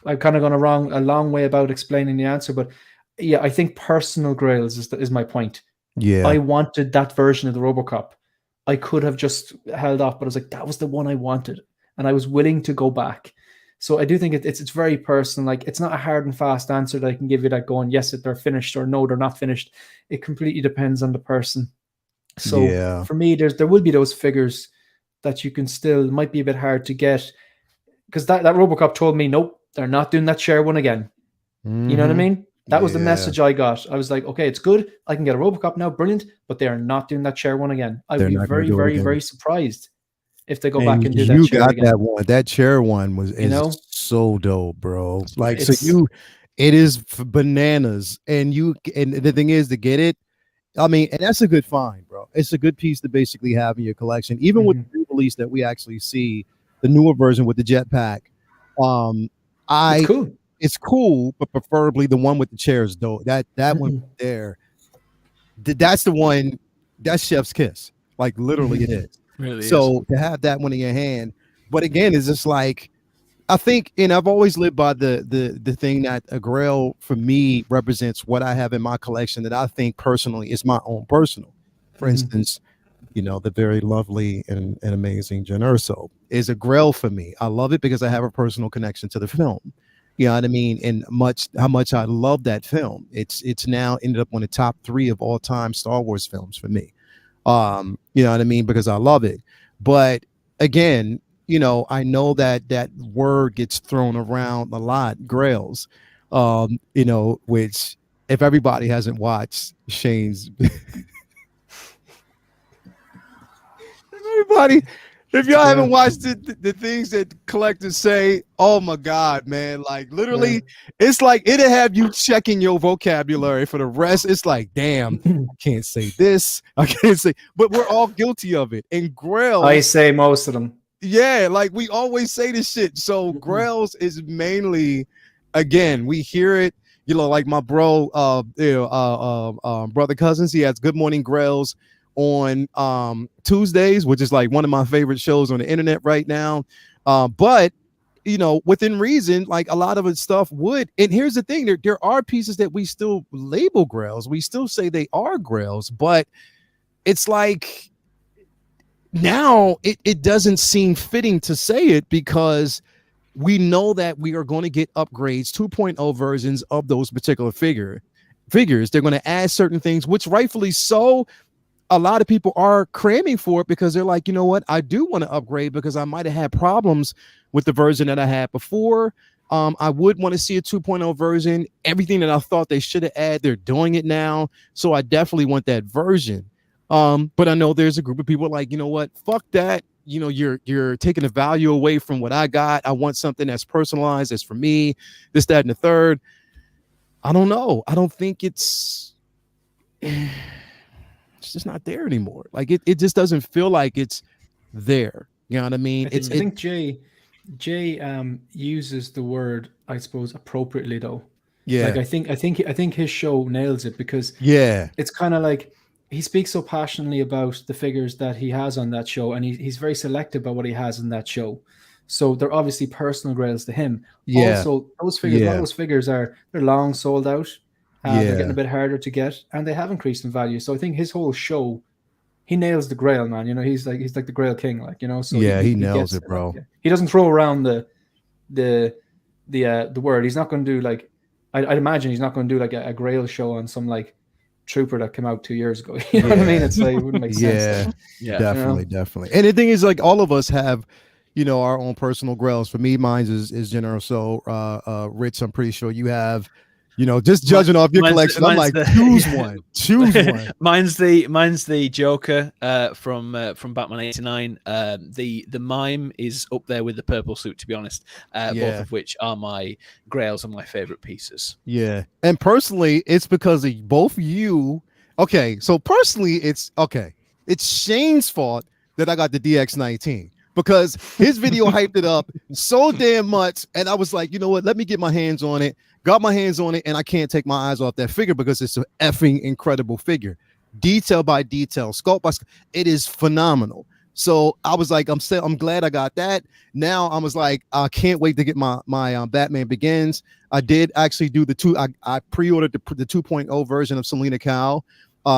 I've kind of gone a long way about explaining the answer, but yeah, I think personal grails is my point. Yeah, I wanted that version of the RoboCop. I could have just held off, but I was like, that was the one I wanted, and I was willing to go back. So I do think it's very personal. Like, it's not a hard and fast answer that I can give you that going, yes, they're finished, or no, they're not finished. It completely depends on the person. So for me, there will be those figures that you can still, might be a bit hard to get, because that RoboCop told me, nope, they're not doing that chair one again. You know what I mean? That was the message I got. I was like, okay, it's good. I can get a RoboCop now, brilliant, but they are not doing that chair one again. I would be very, very, very surprised if they go back and do that chair again. You got that one. That chair one is so dope, bro. Like, it is bananas. And the thing is, to get it, I mean, and that's a good find, bro. It's a good piece to basically have in your collection. Even with the re-release that we actually see, the newer version with the jetpack, it's cool. It's cool, but preferably the one with the chairs, though. That one there, that's the one. That's chef's kiss. Like, literally, it is. Really so is. To have that one in your hand, but again, it's just like, I think, and I've always lived by the thing that a grail for me represents what I have in my collection that I think personally is my own personal. For instance, the very lovely and amazing Jen Erso is a grail for me. I love it because I have a personal connection to the film. You know what I mean? And how much I love that film. It's now ended up on the top 3 of all time Star Wars films for me. You know what I mean? Because I love it. But again, I know that word gets thrown around a lot, grails, which if everybody hasn't watched Shane's if y'all haven't watched the things that collectors say, oh my God, man, like literally, it's like it'll have you checking your vocabulary for the rest. It's like, damn, I can't say this. I can't say, but we're all guilty of it. And grails, I say most of them. Yeah, like we always say this shit. So grails is mainly, again, we hear it, like my bro, brother Cousins, he has Good Morning Grails on Tuesdays, which is like one of my favorite shows on the internet right now. But within reason, like a lot of the stuff would, and here's the thing, there are pieces that we still label grails. We still say they are grails, but it's like now it doesn't seem fitting to say it because we know that we are going to get upgrades, 2.0 versions of those particular figures. They're going to add certain things, which rightfully so. A lot of people are cramming for it because they're like, you know what? I do want to upgrade because I might have had problems with the version that I had before. I would want to see a 2.0 version. Everything that I thought they should have added, they're doing it now. So I definitely want that version. But I know there's a group of people like, you know what? Fuck that. You know, you're taking the value away from what I got. I want something that's personalized, that's for me, this, that, and the third. I don't know. I don't think it's just not there anymore. Like it just doesn't feel like it's there. You know what I mean? I think Jay uses the word, I suppose, appropriately though. Yeah. Like I think his show nails it because it's kind of like he speaks so passionately about the figures that he has on that show, and he's very selective about what he has in that show. So they're obviously personal grails to him. Yeah. Also, those figures, a lot of those figures they're long sold out. They're getting a bit harder to get, and they have increased in value. So I think his whole show, he nails the grail, man. You know, he's like the grail king, like, you know. So he nails it, bro. Like, he doesn't throw around the word. He's not going to do like I'd imagine he's not going to do like a grail show on some like trooper that came out 2 years ago. You know what I mean? It's like it wouldn't make sense. Yeah, definitely. And the thing is, like, all of us have, you know, our own personal grails. For me, mine is General. So, Rich, I'm pretty sure you have. You know, just judging off your collection, I'm like, choose one. Mine's the Joker from Batman '89. The mime is up there with the purple suit, to be honest. Both of which are my grails and my favorite pieces. Yeah, and personally, it's because of both you. Okay, so personally, it's Shane's fault that I got the DX19. Because his video hyped it up so damn much, and I was like, you know what? Let me get my hands on it. Got my hands on it, and I can't take my eyes off that figure because it's an effing incredible figure, detail by detail, sculpt by sculpt. It is phenomenal. So I was like, I'm glad I got that. Now I was like, I can't wait to get my Batman Begins. I did actually do I pre-ordered the 2.0 version of Selena Kyle.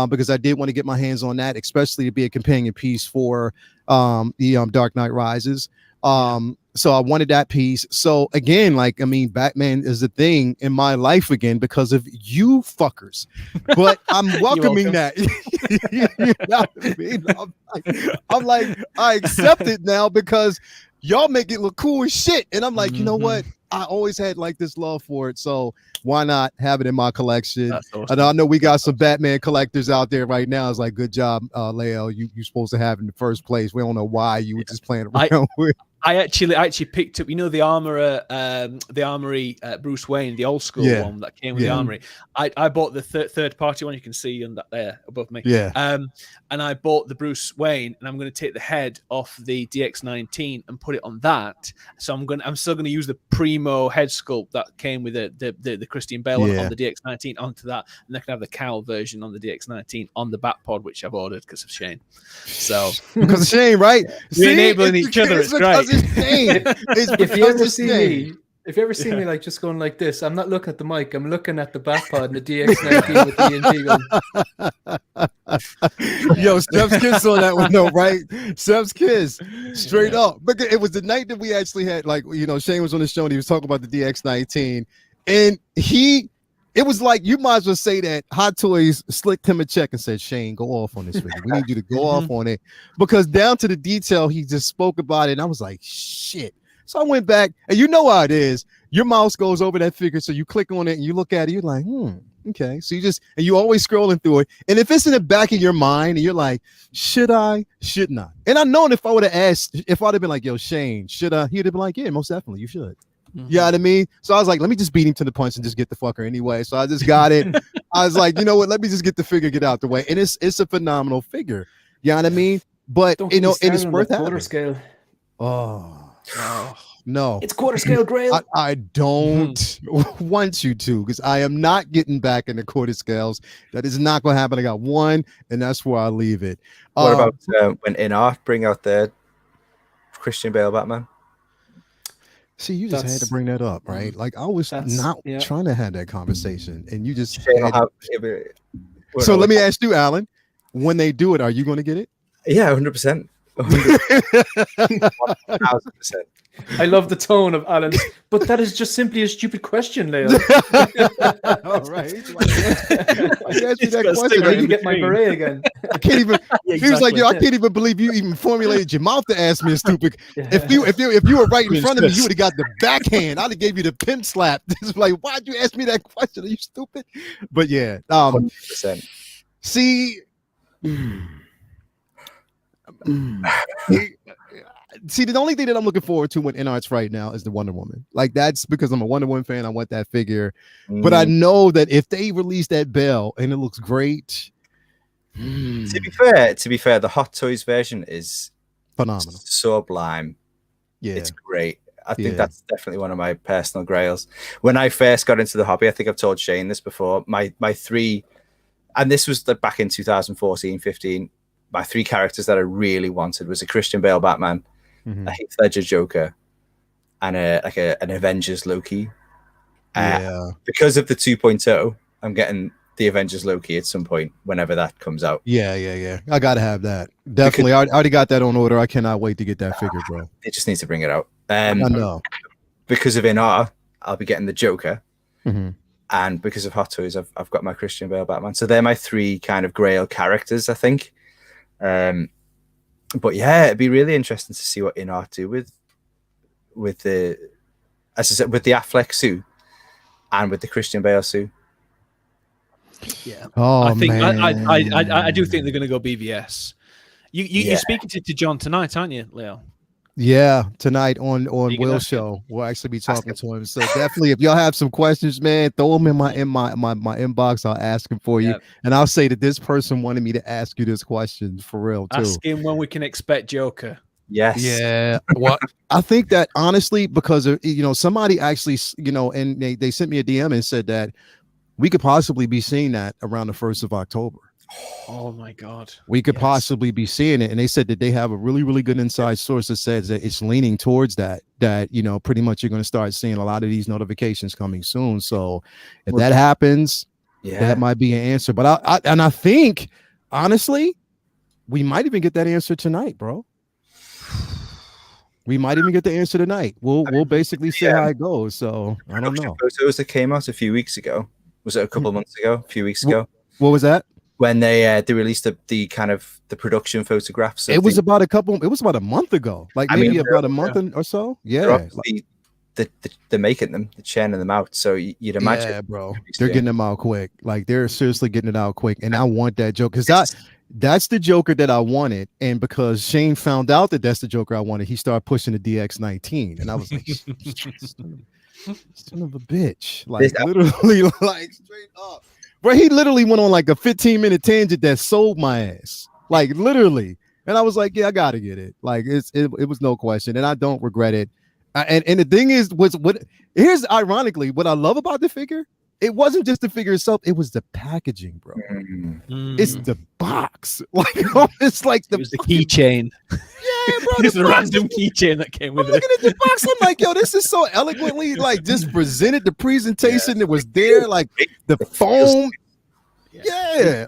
Because I did want to get my hands on that, especially to be a companion piece for the Dark Knight Rises. So I wanted that piece. So again, like, I mean, Batman is a thing in my life again because of you fuckers. But I'm welcoming that. You know what I mean? I'm like, I accept it now because y'all make it look cool as shit. And I'm like, you know what? I always had like this love for it. So why not have it in my collection? Awesome. And I know we got some Batman collectors out there right now. It's like, good job, Leo. You're supposed to have it in the first place. We don't know why you were just playing around with. I actually picked up, you know, the Armory Bruce Wayne, the old school one that came with the Armory. I bought the third party one you can see on that there above me. And I bought the Bruce Wayne, and I'm going to take the head off the DX19 and put it on that. So I'm still going to use the Primo head sculpt that came with the Christian Bale one on the DX19 onto that, and I can have the cowl version on the DX19 on the Batpod, which I've ordered because of Shane. So because of Shane, right? We're enabling each other. It's great. If you ever see me like just going like this, I'm not looking at the mic. I'm looking at the Batpod and the DX19 with the ENT gun. Yo, Steph's kiss on that one though, right? Steph's kiss, straight up. But it was the night that we actually had, like, you know, Shane was on the show and he was talking about the DX19, and it was like, you might as well say that Hot Toys slicked him a check and said, Shane, go off on this figure. We need you to go off on it, because down to the detail, he just spoke about it. And I was like, shit. So I went back, and you know how it is. Your mouse goes over that figure. So you click on it and you look at it. You're like, okay. So you always scrolling through it. And if it's in the back of your mind and you're like, should I, shouldn't I? And I know if I would have asked, if I'd have been like, yo, Shane, should I? He'd have been like, yeah, most definitely, you should. You know what I mean? So I was like, let me just beat him to the punch and just get the fucker anyway. So I just got it. I was like, you know what? Let me just get the figure, get out the way. And it's a phenomenal figure. You know what I mean? But, you know, and it's worth having. Quarter scale. Oh, no. It's quarter scale grail. I don't want you to, because I am not getting back in the quarter scales. That is not going to happen. I got one, and that's where I leave it. What about when In-Art bring out the Christian Bale Batman? See, you just had to bring that up, right? Like, I was not trying to have that conversation, and you just. So let me ask you, Alan, when they do it, are you going to get it? Yeah, 100%. 1,000%. I love the tone of Alan's, but that is just simply a stupid question, Leo. All right. You asked me that question. I need to get my beret again. I can't even. Yeah, He was like, exactly. "Yo, I can't even believe you even formulated your mouth to ask me a stupid." If you were right in front of me, you would have got the backhand. I'd have gave you the pimp slap. It's like, why'd you ask me that question? Are you stupid? But yeah, 100%. see. See, the only thing that I'm looking forward to in arts right now is the Wonder Woman. Like, that's because I'm a Wonder Woman fan. I want that figure. But I know that if they release that Belle and it looks great, To be fair, the Hot Toys version is phenomenal. Sublime. Yeah, It's great. I think that's definitely one of my personal grails. When I first got into the hobby, I think I've told Shane this before, my three, and this was back in 2014, 15, my three characters that I really wanted was a Christian Bale Batman, a Heath Ledger Joker, and an Avengers Loki. Because of the 2.0, I'm getting the Avengers Loki at some point whenever that comes out. Yeah. I gotta have that. Definitely. I already got that on order. I cannot wait to get that figure, bro. They just need to bring it out. I know. Because of NR, I'll be getting the Joker. And because of Hot Toys, I've got my Christian Bale Batman. So they're my three kind of grail characters, I think. But yeah, it'd be really interesting to see what InArt do with the, as I said, with the Affleck suit and with the Christian Bale suit. Yeah. Oh, I think man. I do think they're going to go BVS. You're speaking to John tonight, aren't you, Leo? Yeah, tonight on You Will's show, we'll actually be talking to him. So definitely, if y'all have some questions, man, throw them in my inbox. I'll ask him for you, and I'll say that this person wanted me to ask you this question for real too. Ask him when we can expect Joker. Yes. Yeah. Well, I think that honestly, because of, somebody actually, and they sent me a DM and said that we could possibly be seeing that around the 1st of October. Oh my God. We could possibly be seeing it. And they said that they have a really, really good inside source that says that it's leaning towards that, pretty much you're going to start seeing a lot of these notifications coming soon. So if that happens, that might be an answer. But I think, honestly, we might even get that answer tonight, bro. We might even get the answer tonight. We'll basically see how it goes. So I don't know. Photos that came out a few weeks ago. Was it a couple of months ago? A few weeks ago? What was that? When they released the kind of the production photographs. It was about a month ago. Like maybe about a month or so. Yeah. They're making them, they're churning them out. So you'd imagine. Yeah, bro. They're getting them out quick. Like they're seriously getting it out quick. And I want that Joker because that's the Joker that I wanted. And because Shane found out that that's the Joker I wanted, he started pushing the DX19. And I was like, son of a bitch. Like literally, like straight up. Bro, he literally went on like a 15-minute tangent that sold my ass. Like literally. And I was like, yeah, I gotta get it. Like it was no question. And I don't regret it. And the thing is, here's ironically what I love about the figure. It wasn't just the figure itself, it was the packaging, bro. It's the box. Like it's like it was the keychain. Yeah, bro. It's a random keychain that came with it. Looking at the box, I'm like, yo, this is so eloquently like just presented. The presentation that was there, like the foam. Yeah.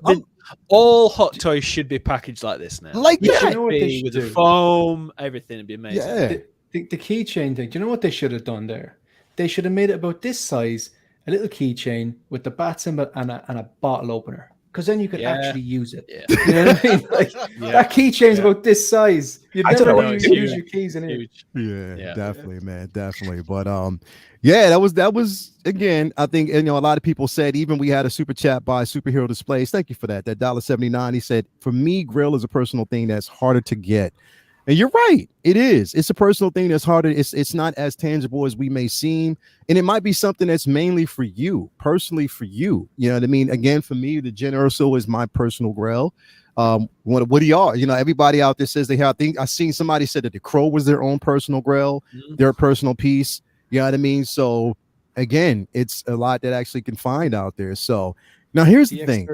All Hot Toys should be packaged like this now. Like that. You know what they should with do? the foam, everything would be amazing. Yeah. The keychain thing. Do you know what they should have done there? They should have made it about this size, a little keychain with the bat symbol and a bottle opener. Because then you could actually use it. Yeah. You know what I mean? Like that keychain's about this size. You'd never use your keys in it. Yeah, definitely, man, definitely. But yeah, that was again. I think a lot of people said even we had a super chat by Superhero Displays. Thank you for that. That $1.79. He said for me, Grail is a personal thing that's harder to get. And you're right. It is. It's a personal thing that's harder. It's not as tangible as we may seem. And it might be something that's mainly for you, personally for you. You know what I mean? Again, for me, the Gen Urso is my personal grail. What do y'all? Everybody out there says they have. I think I seen somebody said that the Crow was their own personal grail, their personal piece. You know what I mean? So again, it's a lot that actually can find out there. So now here's the thing.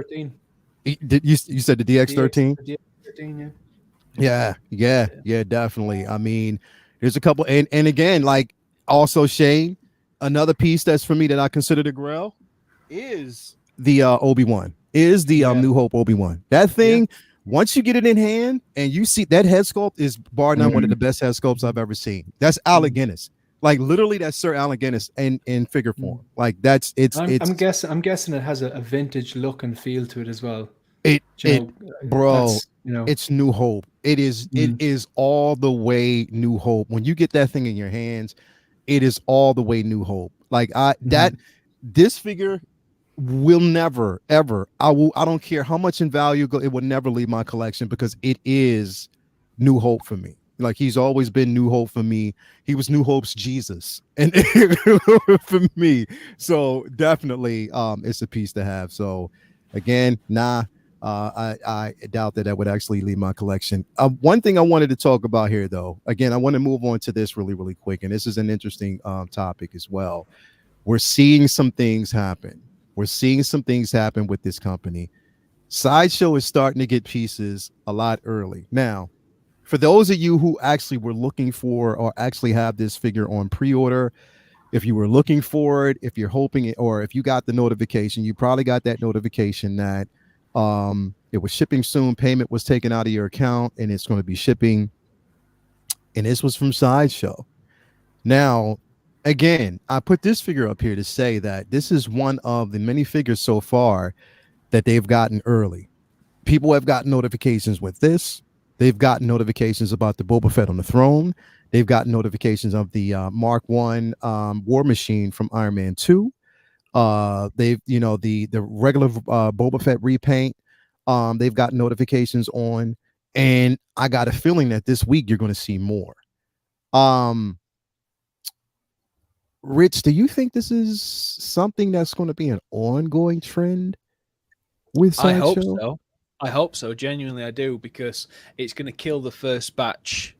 You said the DX13? The DX13, yeah. Yeah, definitely. I mean, there's a couple, and again, like also Shane, another piece that's for me that I consider the grail is the Obi-Wan. is the New Hope Obi-Wan. That thing, once you get it in hand and you see that head sculpt is bar none one of the best head sculpts I've ever seen. That's Alec Guinness. Like literally that's Sir Alec Guinness in figure form. Like that's I'm guessing it has a vintage look and feel to it as well. Bro, it's New Hope. It is all the way New Hope. When you get that thing in your hands, it is all the way New Hope. Like this figure will never ever. I don't care how much in value it will never leave my collection because it is New Hope for me. Like he's always been New Hope for me. He was New Hope's Jesus, and for me. So definitely, it's a piece to have. So again, I doubt that would actually leave my collection. One thing I wanted to talk about here, though, again, I want to move on to this really, really quick, and this is an interesting topic as well. We're seeing some things happen. We're seeing some things happen with this company. Sideshow is starting to get pieces a lot early now. For those of you who actually were looking for or actually have this figure on pre-order, if you were looking for it, if you're hoping it, or if you got the notification, you probably got that notification that it was shipping soon, payment was taken out of your account, and it's going to be shipping. And this was from Sideshow. Now, again, I put this figure up here to say that this is one of the many figures so far that they've gotten early. People have gotten notifications with this. They've gotten notifications about the Boba Fett on the throne. They've gotten notifications of the Mark I War Machine from Iron Man 2. They've, the regular Boba Fett repaint. They've got notifications on, and I got a feeling that this week you're going to see more. Rich, do you think this is something that's going to be an ongoing trend with Sideshow? I hope so. I hope so. Genuinely, I do, because it's going to kill the first batch,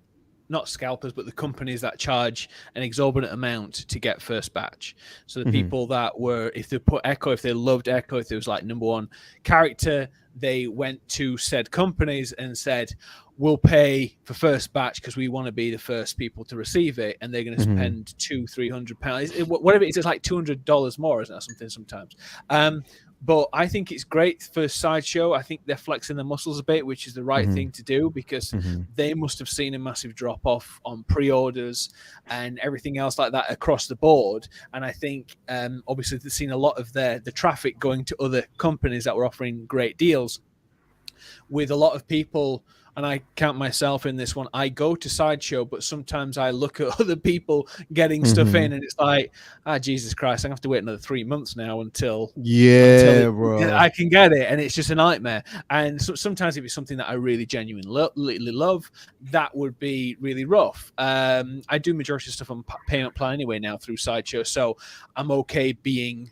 not scalpers, but the companies that charge an exorbitant amount to get first batch. So the people that were, if they put Echo, if they loved Echo, if it was like #1 character, they went to said companies and said, we'll pay for first batch because we want to be the first people to receive it, and they're going to spend £200-300, whatever it is. It's like $200 more, isn't that something sometimes? But I think it's great for Sideshow. I think they're flexing their muscles a bit, which is the right thing to do, because they must have seen a massive drop off on pre-orders and everything else like that across the board. And I think obviously they've seen a lot of the traffic going to other companies that were offering great deals. With a lot of people, and I count myself in this one, I go to Sideshow, but sometimes I look at other people getting stuff in, and it's like, Jesus Christ, I'm going to have to wait another 3 months now until bro, I can get it. And it's just a nightmare. And so sometimes if it's something that I really genuinely love, that would be really rough. I do majority of stuff on payment plan anyway now through Sideshow, so I'm okay being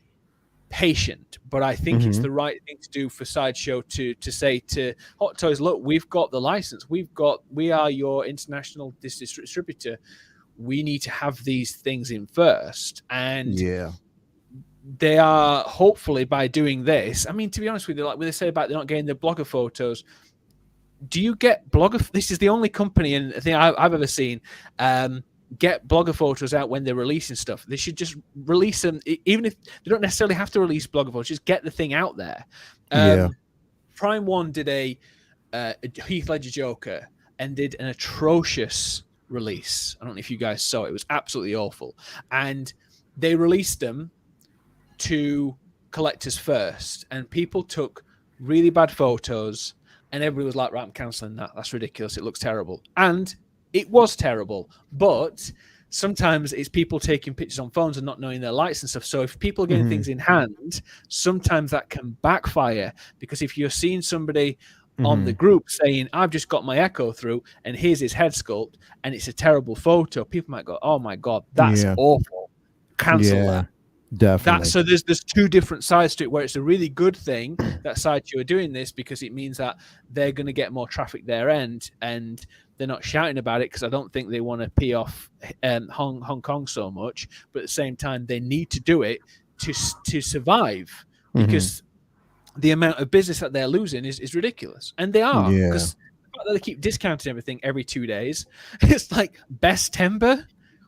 patient, but I think it's the right thing to do for Sideshow to say to Hot Toys, look, we've got the license, we are your international distributor, we need to have these things in first. And they are, hopefully by doing this, I mean, to be honest with you, like when they say about they're not getting the blogger photos, do you get blogger? This is the only company and thing I've ever seen get blogger photos out when they're releasing stuff. They should just release them, even if they don't necessarily have to release blogger photos, just get the thing out there. Prime One did a Heath Ledger Joker and did an atrocious release. I don't know if you guys saw it. It was absolutely awful. And they released them to collectors first, and people took really bad photos, and everybody was like, right, I'm cancelling that. That's ridiculous. It looks terrible. And it was terrible, but sometimes it's people taking pictures on phones and not knowing their lights and stuff. So if people are getting things in hand, sometimes that can backfire, because if you're seeing somebody on the group saying, I've just got my Echo through and here's his head sculpt and it's a terrible photo, people might go, oh my God, that's awful. Cancel that. Definitely. So there's two different sides to it, where it's a really good thing that Sideshow are doing this, because it means that they're going to get more traffic their end, and they're not shouting about it because I don't think they want to pee off Hong Kong so much. But at the same time, they need to do it to survive, because the amount of business that they're losing is ridiculous, and they are, because the fact that they keep discounting everything every 2 days. It's like Best Timber.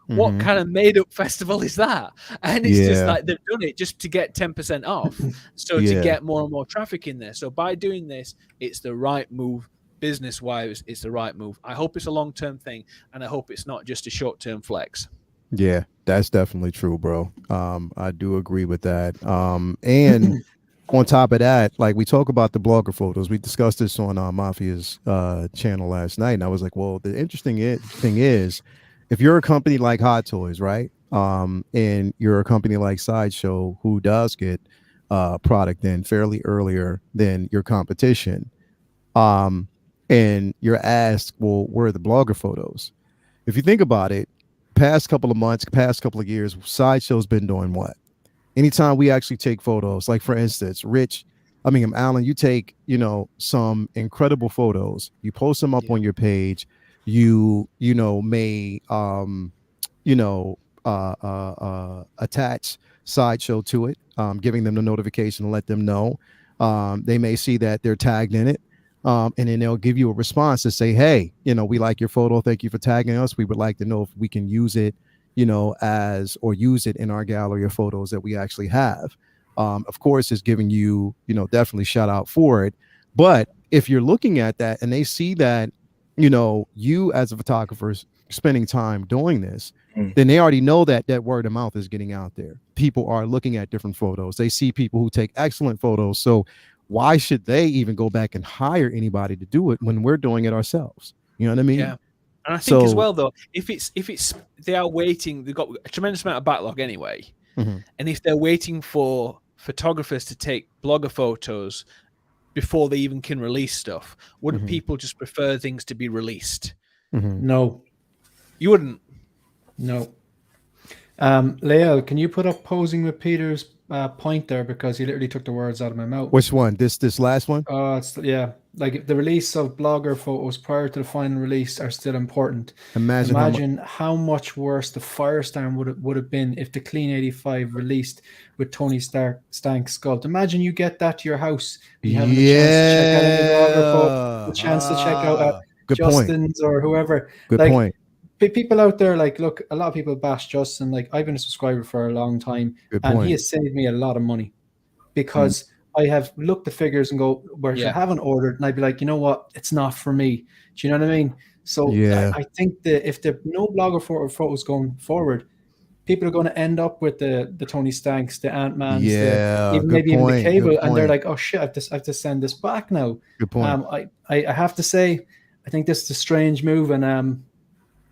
What kind of made up festival is that? And it's just like they've done it just to get 10% off. So to get more and more traffic in there. So by doing this, it's the right move. Business wise, it's the right move. I hope it's a long-term thing, and I hope it's not just a short-term flex. Yeah, that's definitely true, bro. I do agree with that. And on top of that, like we talk about the blogger photos, we discussed this on Mafia's channel last night, and I was like, well, the interesting thing is, if you're a company like Hot Toys, right, and you're a company like Sideshow, who does get product in fairly earlier than your competition, and you're asked, well, where are the blogger photos? If you think about it, past couple of months, past couple of years, Sideshow's been doing what? Anytime we actually take photos, like for instance, Alan, you take, some incredible photos, you post them up on your page, you may, attach Sideshow to it, giving them the notification to let them know. They may see that they're tagged in it. And then they'll give you a response to say, hey, we like your photo. Thank you for tagging us. We would like to know if we can use it, use it in our gallery of photos that we actually have. Of course, it's giving you, definitely shout out for it. But if you're looking at that and they see that, you as a photographer spending time doing this, then they already know that word of mouth is getting out there. People are looking at different photos. They see people who take excellent photos. So why should they even go back and hire anybody to do it when we're doing it ourselves? You know what I mean? Yeah. And I think as well, though, if it's they are waiting, they've got a tremendous amount of backlog anyway. And if they're waiting for photographers to take blogger photos before they even can release stuff, wouldn't people just prefer things to be released? No. You wouldn't? No. Lael, can you put up posing with Peter's point there, because he literally took the words out of my mouth? Which one? This last one? Like the release of blogger photos prior to the final release are still important. Imagine how much worse the firestorm would have been if the Clean 85 released with Tony Stank's sculpt. Imagine you get that to your house, you have a chance to check out Justin's or whoever. Good point. People out there, look, a lot of people bash Justin. I've been a subscriber for a long time, he has saved me a lot of money because I have looked at figures and go, where I haven't ordered, and I'd be like, you know what, it's not for me. Do you know what I mean? So I think that if there are no blogger photos going forward, people are going to end up with the Tony Stanks, the Ant-Mans, even the Cable, and they're like, oh shit, I have to send this back now. Good point. I have to say, I think this is a strange move, and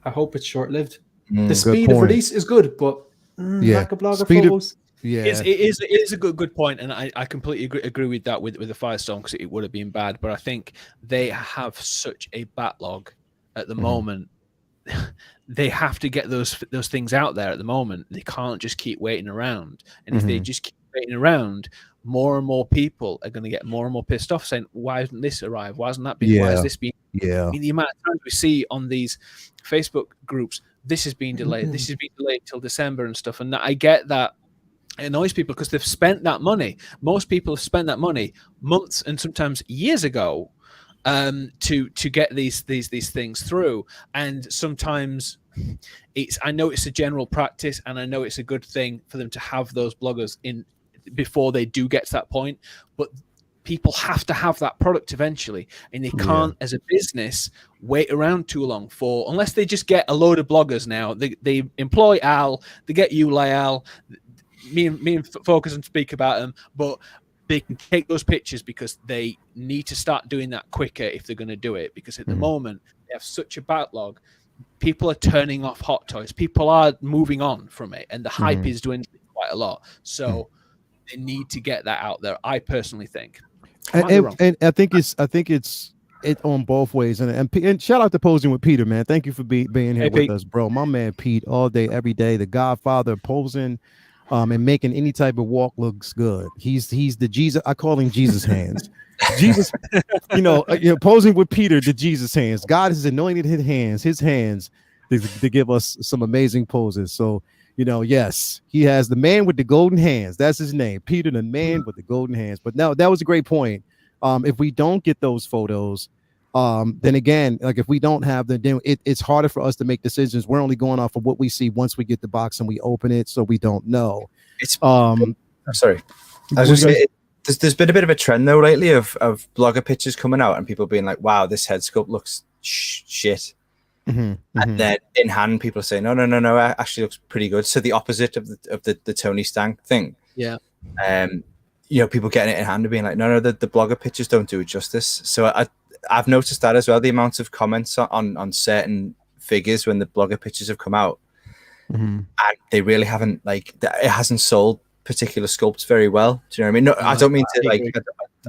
I hope it's short-lived. The speed of release is good, but lack of blogger photos. It is a good point, and I completely agree with that with the Firestorm, because it would have been bad. But I think they have such a backlog at the moment. They have to get those things out there at the moment. They can't just keep waiting around. And if they just keep waiting around, more and more people are going to get more and more pissed off, saying, "Why hasn't this arrived? Why hasn't that been? Why has this been?" I mean, the amount of times we see on these Facebook groups, this has been delayed. This has been delayed till December and stuff. And I get that it annoys people because they've spent that money. Most people have spent that money months and sometimes years ago to get these things through. And sometimes I know it's a general practice, and I know it's a good thing for them to have those bloggers in before they do get to that point, but people have to have that product eventually, and they can't as a business wait around too long unless they just get a load of bloggers. Now they employ Al, they get you, Lael, me and Focus and speak about them, but they can take those pictures because they need to start doing that quicker if they're going to do it, because at the moment they have such a backlog. People are turning off Hot Toys, people are moving on from it, and the hype is dwindling quite a lot. So they need to get that out there, I personally think. And I think it's on both ways. And shout out to Posing with Peter, man. Thank you for being here with us, bro. My man Pete, all day, every day, the Godfather of posing, and making any type of walk looks good. He's the Jesus. I call him Jesus hands. Jesus, posing with Peter, the Jesus hands. God has anointed his hands to give us some amazing poses. So, yes, he has the man with the golden hands. That's his name, Peter, the man with the golden hands. But no, that was a great point. If we don't get those photos, Then again, like if we don't have then it's harder for us to make decisions. We're only going off of what we see once we get the box and we open it, so we don't know. It's sorry, I was just saying, there's been a bit of a trend though lately of blogger pictures coming out and people being like, wow, this head sculpt looks shit. And then in hand people are saying no, it actually looks pretty good. So the opposite of the Tony Stank thing. Yeah. People getting it in hand and being like, no, the blogger pictures don't do it justice. So I've noticed that as well, the amount of comments on certain figures when the blogger pictures have come out, and they really haven't, like, it hasn't sold particular sculpts very well. Do you know what I mean? No, I don't mean to, like,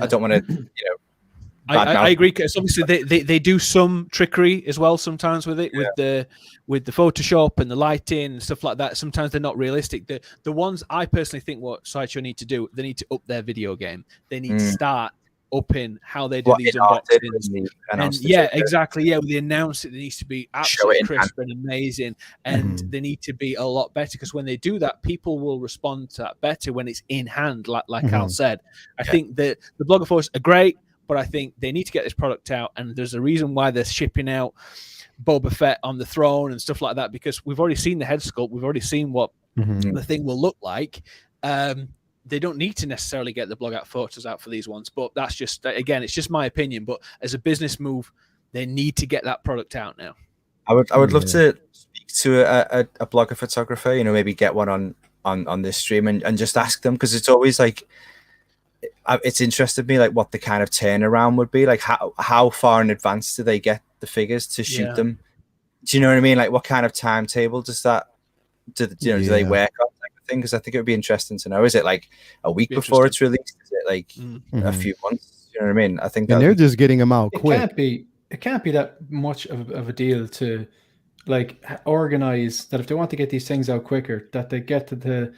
I don't want to, I agree, because obviously they do some trickery as well sometimes with it, with the Photoshop and the lighting and stuff like that. Sometimes they're not realistic. The ones I personally think what Sideshow need to do, they need to up their video game. They need to start upping how they do these unboxings. Exactly. Yeah, when they announce it, it needs to be absolutely crisp and amazing, and they need to be a lot better, because when they do that, people will respond to that better when it's in hand, like Al said. I think that the blogger photos are great, but I think they need to get this product out, and there's a reason why they're shipping out Boba Fett on the throne and stuff like that, because we've already seen the head sculpt, we've already seen what the thing will look like. They don't need to necessarily get the blog out photos out for these ones, but that's just, again, it's just my opinion. But as a business move, they need to get that product out now. I would love to speak to a blogger photographer, maybe get one on this stream and just ask them, because it's always like, it's interested me, like, what the kind of turnaround would be, like how far in advance do they get the figures to shoot them? Do you know what I mean? Like, what kind of timetable does that do they work on, type of thing? Because I think it would be interesting to know. Is it like a week before it's released? Is it like a few months? You know what I mean? I think and they're just getting them out quick. It can't be that much of a deal to, like, organize that if they want to get these things out quicker, that they get to the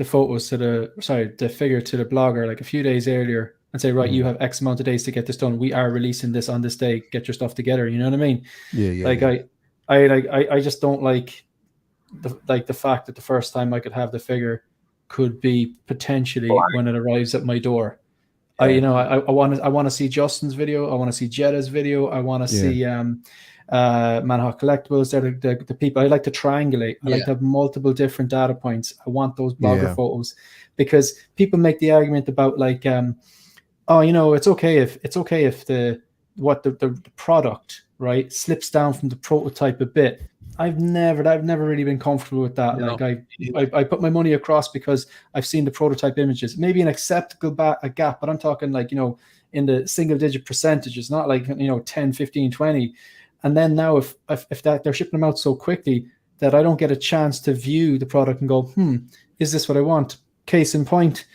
photos to the figure to the blogger like a few days earlier and say, right, you have X amount of days to get this done. We are releasing this on this day. Get your stuff together. You know what I mean? I just don't like the fact that the first time I could have the figure could be potentially when it arrives at my door. I want to see Justin's video. I want to see Jetta's video. I want to see Manhawk Collectibles. They're the people I like to triangulate. I like to have multiple different data points. I want those blogger photos, because people make the argument about, like, it's okay if the product, right, slips down from the prototype a bit. I've never really been comfortable with that. No. Like, I put my money across because I've seen the prototype images, maybe an acceptable gap, but I'm talking, like, in the single digit percentages, not like 10, 15, 20. And then now if that they're shipping them out so quickly that I don't get a chance to view the product and go, is this what I want? Case in point,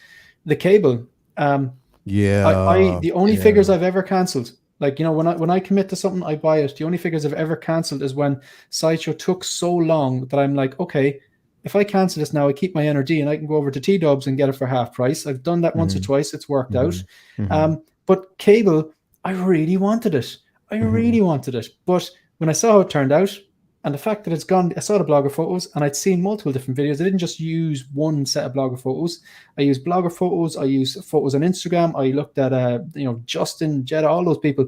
the cable. The only figures I've ever canceled, like, when I commit to something, I buy it. The only figures I've ever canceled is when Sideshow took so long that I'm like, okay, if I cancel this now, I keep my NRD and I can go over to T-Dubs and get it for half price. I've done that once or twice. It's worked out. But cable, I really wanted it. But when I saw how it turned out, and the fact that it's gone, I saw the blogger photos, and I'd seen multiple different videos. I didn't just use one set of blogger photos. I used blogger photos. I used photos on Instagram. I looked at Justin, Jetta, all those people,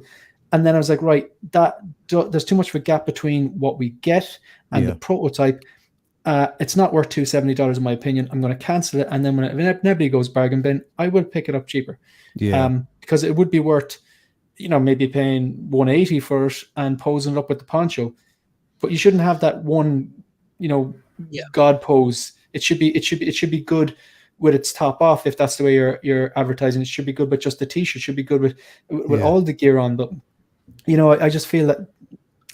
and then I was like, right, there's too much of a gap between what we get and the prototype. It's not worth $270 in my opinion. I'm going to cancel it, and then when everybody goes bargain bin, I will pick it up cheaper. Because it would be worth, maybe paying $180 for it and posing it up with the poncho. But you shouldn't have that one, God pose. It should be good with its top off, if that's the way you're advertising. It should be good with just the t-shirt. Should be good with all the gear on. But I just feel that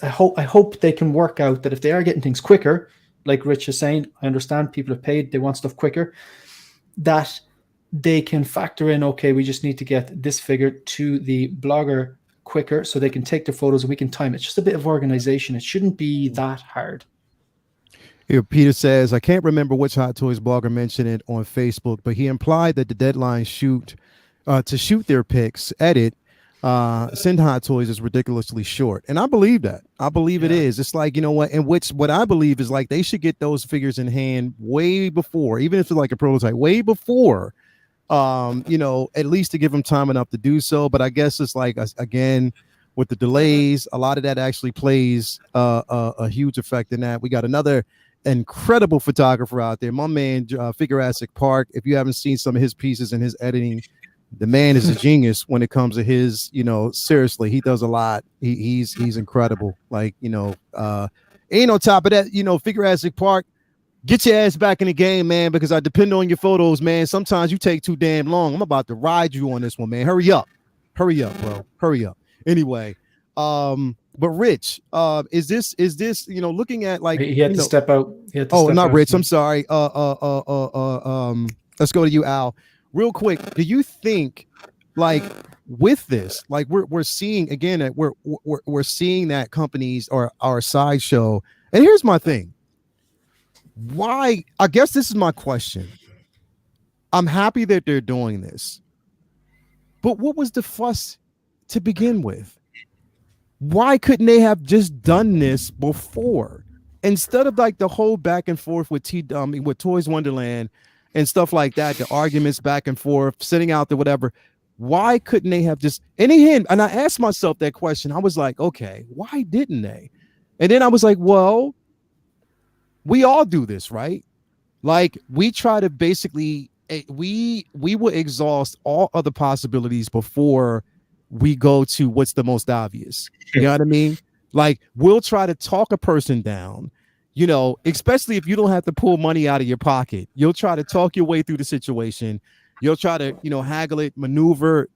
I hope they can work out that if they are getting things quicker, like Rich is saying, I understand people have paid, they want stuff quicker, that they can factor in, okay, we just need to get this figure to the blogger quicker so they can take their photos and we can time it. It's just a bit of organization. It shouldn't be that hard. Here, Peter says, I can't remember which Hot Toys blogger mentioned it on Facebook, but he implied that the deadline to shoot their pics, edit, send Hot Toys is ridiculously short. And I believe that. I believe it is. It's like, what I believe is, like, they should get those figures in hand way before, even if it's like a prototype, way before, at least to give them time enough to do so. But I guess it's like, again, with the delays, a lot of that actually plays a huge effect in that. We got another incredible photographer out there, my man Figurassic Park. If you haven't seen some of his pieces and his editing, the man is a genius when it comes to his, seriously, he does a lot. He's incredible. Like, and on top of that, Figurassic Park, get your ass back in the game, man, because I depend on your photos, man. Sometimes you take too damn long. I'm about to ride you on this one, man. Hurry up, bro. Hurry up. Anyway, but Rich, is this looking at like he had to step out. Not Rich. I'm sorry. Let's go to you, Al. Real quick, do you think, like, with this, like we're seeing again that we're seeing that companies or our Sideshow, and here's my thing. Why? I guess this is my question. I'm happy that they're doing this, but what was the fuss to begin with? Why couldn't they have just done this before instead of like the whole back and forth with with Toys Wonderland and stuff like that, the arguments back and forth, sitting out there, whatever? Why couldn't they have just and I asked myself that question. I was like, okay, why didn't they? And then I was like, well, we all do this, right? Like, we try to basically we will exhaust all other possibilities before we go to what's the most obvious. You know what I mean? Like, we'll try to talk a person down, especially if you don't have to pull money out of your pocket. You'll try to talk your way through the situation. You'll try to, haggle it, maneuver,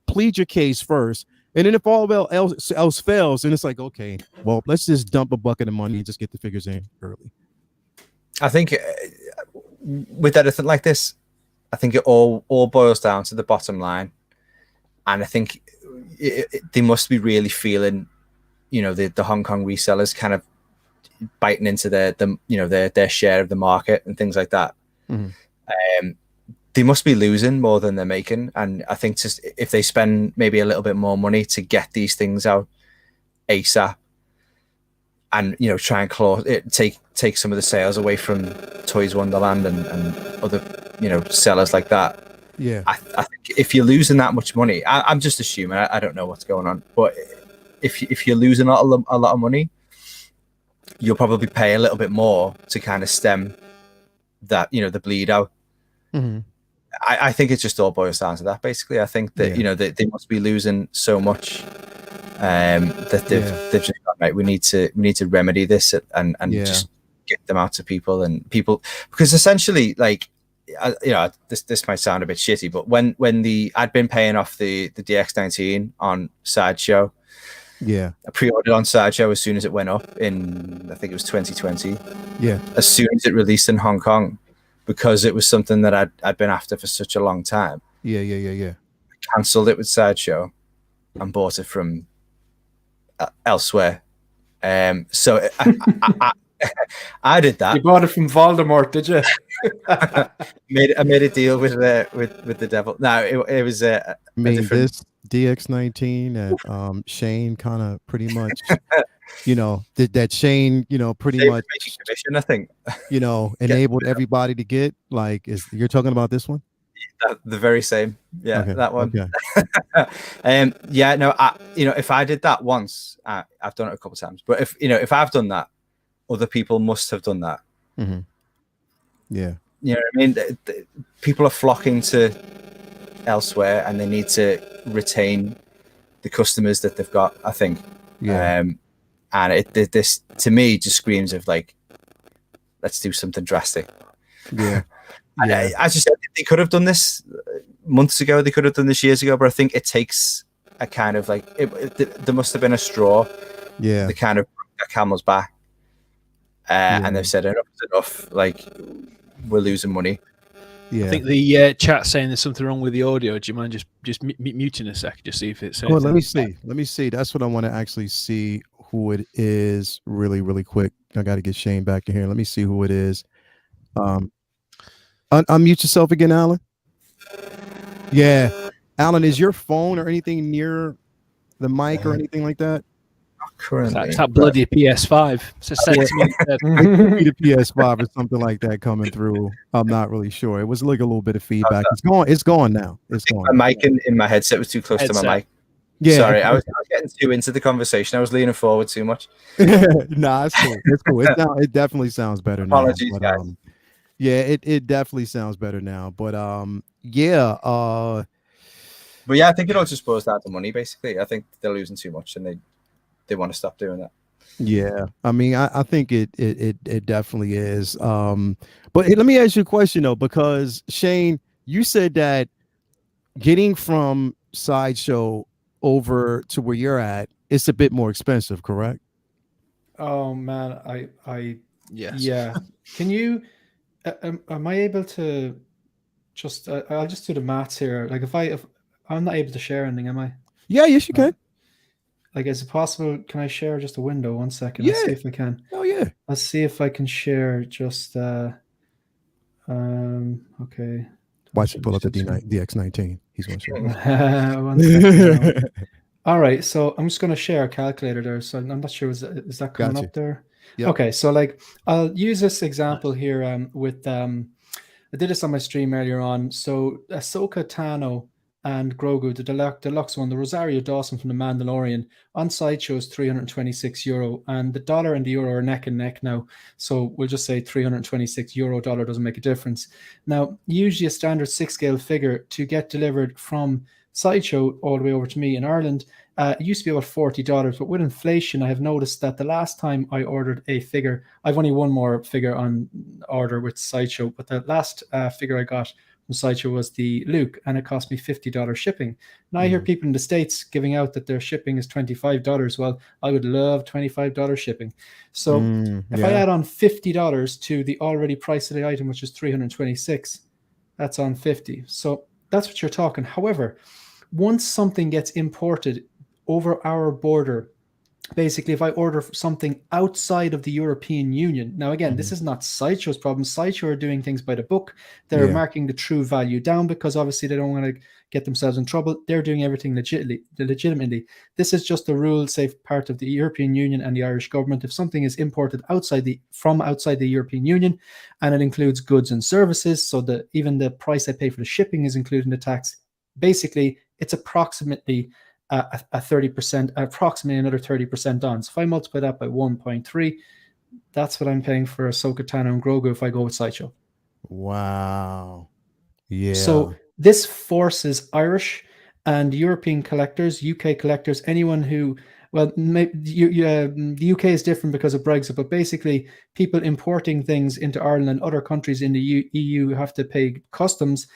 plead your case first. And then if all else fails, then it's like, okay, well, let's just dump a bucket of money and just get the figures in early. I think with anything like this, I think it all boils down to the bottom line. And I think they must be really feeling, the Hong Kong resellers kind of biting into their share of the market and things like that. Mm-hmm. They must be losing more than they're making. And I think just if they spend maybe a little bit more money to get these things out ASAP, and try and take some of the sales away from Toys Wonderland and other sellers like that. Yeah, I think if you're losing that much money, I'm just assuming. I don't know what's going on, but if you're losing a lot of money, you'll probably pay a little bit more to kind of stem that the bleed out. Mm-hmm. I think it just all boils down to that. Basically, I think that they must be losing so much that they've just gone, right. We need to remedy this and just get them out to people because essentially, like, this might sound a bit shitty, but when I'd been paying off the DX19 on Sideshow, I pre-ordered on Sideshow as soon as it went up in, I think it was 2020. Yeah, as soon as it released in Hong Kong, because it was something that I'd been after for such a long time. Yeah. I cancelled it with Sideshow and bought it from elsewhere. So I did that. You bought it from Voldemort, did you? I made a deal with the devil. No, it was a different... this DX19 that Shane kind of pretty much that Shane pretty much commission, I think enabled everybody to get, like, you're talking about this one? The very same, okay. That one. Okay. If I did that once, I've done it a couple of times, but if I've done that, other people must have done that. Mm-hmm. Yeah. You know what I mean? People are flocking to elsewhere, and they need to retain the customers that they've got, I think. Yeah. And this to me just screams of, like, let's do something drastic. Yeah. And as you said, they could have done this months ago. They could have done this years ago. But I think it takes a kind of, like, there must have been a straw. Yeah. The kind of broke a camel's back. And they've said enough is enough. Like, we're losing money. Yeah. I think the chat's saying there's something wrong with the audio. Do you mind just muting a sec, just see if it's? Well, let me see. That's what I want to actually see who it is really, really quick. I got to get Shane back in here. Let me see who it is. Unmute yourself again, Alan. Yeah, Alan, is your phone or anything near the mic or anything like that? Currently, it's that bloody PS5. It's a sentiment. The PS5 or something like that coming through. I'm not really sure. It was like a little bit of feedback. It's gone now. It's gone. My mic in my headset was too close to my mic. Yeah. Sorry, I was getting too into the conversation. I was leaning forward too much. Nah, it's cool. It's cool. It definitely sounds better Apologies, now. guys. Yeah, it definitely sounds better now. But yeah. But yeah, I think it all just boils down to money. Basically, I think they're losing too much, and they want to stop doing that. Yeah, I mean, I think it definitely is. But let me ask you a question though, because Shane, you said that getting from Sideshow over to where you're at, it's a bit more expensive, correct? Oh man, I Yes. yeah. Can you? Am I able to just? I'll just do the maths here. Like if I'm not able to share anything, am I? Yeah, yes, you can. Like, is it possible? Can I share just a window? 1 second. Yeah. Let's see if I can. Oh yeah. Let's see if I can share just. Okay. Watch it pull up the DX19. He's going to show. 1 second. All right, so I'm just going to share a calculator there. So I'm not sure is that coming Gotcha. up there? Yep. Okay, so like I'll use this example here with I did this on my stream earlier on. So Ahsoka Tano and Grogu, the deluxe one, the Rosario Dawson from the Mandalorian on Sideshow is €326, and the dollar and the euro are neck and neck now. So we'll just say €326 dollar doesn't make a difference. Now, usually a standard 6-scale figure to get delivered from Sideshow all the way over to me in Ireland, it used to be about $40, but with inflation, I have noticed that the last time I ordered a figure, I've only one more figure on order with Sideshow, but the last figure I got from Sideshow was the Luke, and it cost me $50 shipping. Now I hear people in the States giving out that their shipping is $25. Well, I would love $25 shipping. So if I add on $50 to the already price of the item, which is $326, that's on $50. So that's what you're talking. However, once something gets imported over our border, basically, if I order something outside of the European Union, now again, this is not Sideshow's problem. Sideshow are doing things by the book. They're marking the true value down because obviously they don't want to get themselves in trouble. They're doing everything legitimately. This is just a rule-safe part of the European Union and the Irish government. If something is imported from outside the European Union, and it includes goods and services, so that even the price I pay for the shipping is included in the tax, basically, it's approximately a 30%, approximately another 30% on. So if I multiply that by 1.3, that's what I'm paying for Ahsoka Tano and Grogu if I go with Sideshow. Wow. Yeah. So this forces Irish and European collectors, UK collectors, anyone who, well, the UK is different because of Brexit, but basically people importing things into Ireland and other countries in the EU have to pay customs.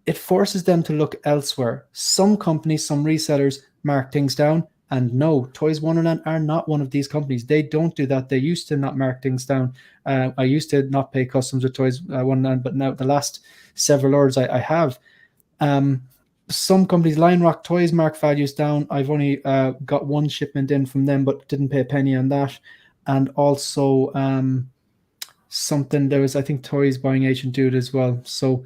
It forces them to look elsewhere. Some companies, some resellers mark things down, and no, Toys Wonderland are not one of these companies. They don't do that. They used to not mark things down. I used to not pay customs with Toys Wonderland, but now the last several orders I have. Some companies, Lion Rock Toys, mark values down. I've only got one shipment in from them, but didn't pay a penny on that. And also something, there was, I think, Toys Buying Agent do it as well. So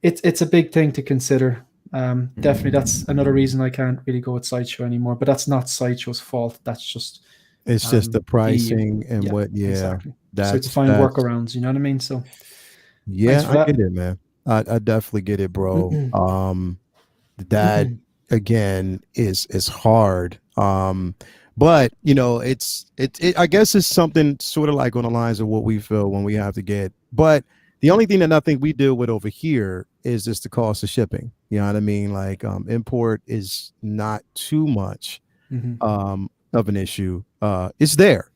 it's a big thing to consider. Definitely, that's another reason I can't really go with Sideshow anymore. But that's not Sideshow's fault. That's just just the pricing and exactly. That's, so to find workarounds, you know what I mean? So yeah, I get it, man. I definitely get it, bro. That again is hard. But you know, it I guess it's something sort of like on the lines of what we feel when we have to get. But the only thing that I think we deal with over here is just the cost of shipping. You know what I mean? Like import is not too much of an issue. It's there.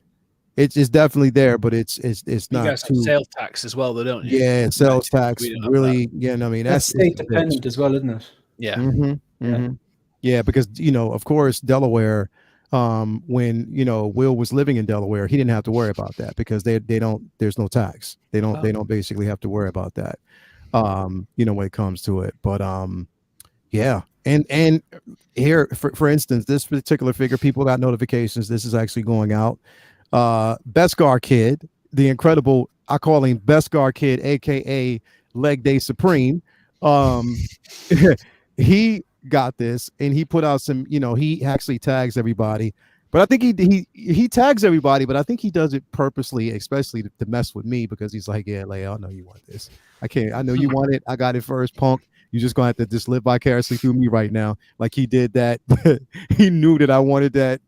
It's definitely there, but it's not. You guys have sales tax as well, though, don't you? Yeah, sales tax really. Yeah, I mean that's state dependent as well, isn't it? Yeah. Yeah, because you know, of course, Delaware. When you know Will was living in Delaware, he didn't have to worry about that because they don't. There's no tax. They don't basically have to worry about that. You know, when it comes to it, but yeah. And here, for instance, this particular figure, people got notifications. This is actually going out. Beskar Kid, the incredible, I call him Beskar Kid, aka Leg Day Supreme. He got this and he put out some, you know, he actually tags everybody, but I think he tags everybody, but I think he does it purposely, especially to mess with me, because he's like, yeah, Leia, I know you want this. I know you want it. I got it first, punk. You're just gonna have to just live vicariously through me right now, like he did that. He knew that I wanted that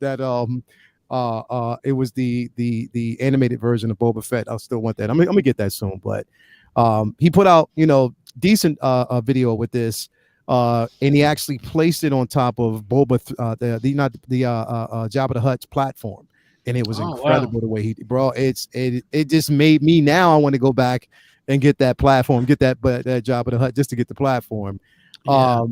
it was the animated version of Boba Fett. I still want that. I'm gonna get that soon, but he put out, decent video with this, and he actually placed it on top of Jabba the Hutt's platform, and it was incredible the way it just made me, now I want to go back and get that platform, get that Jabba the Hutt just to get the platform. Yeah.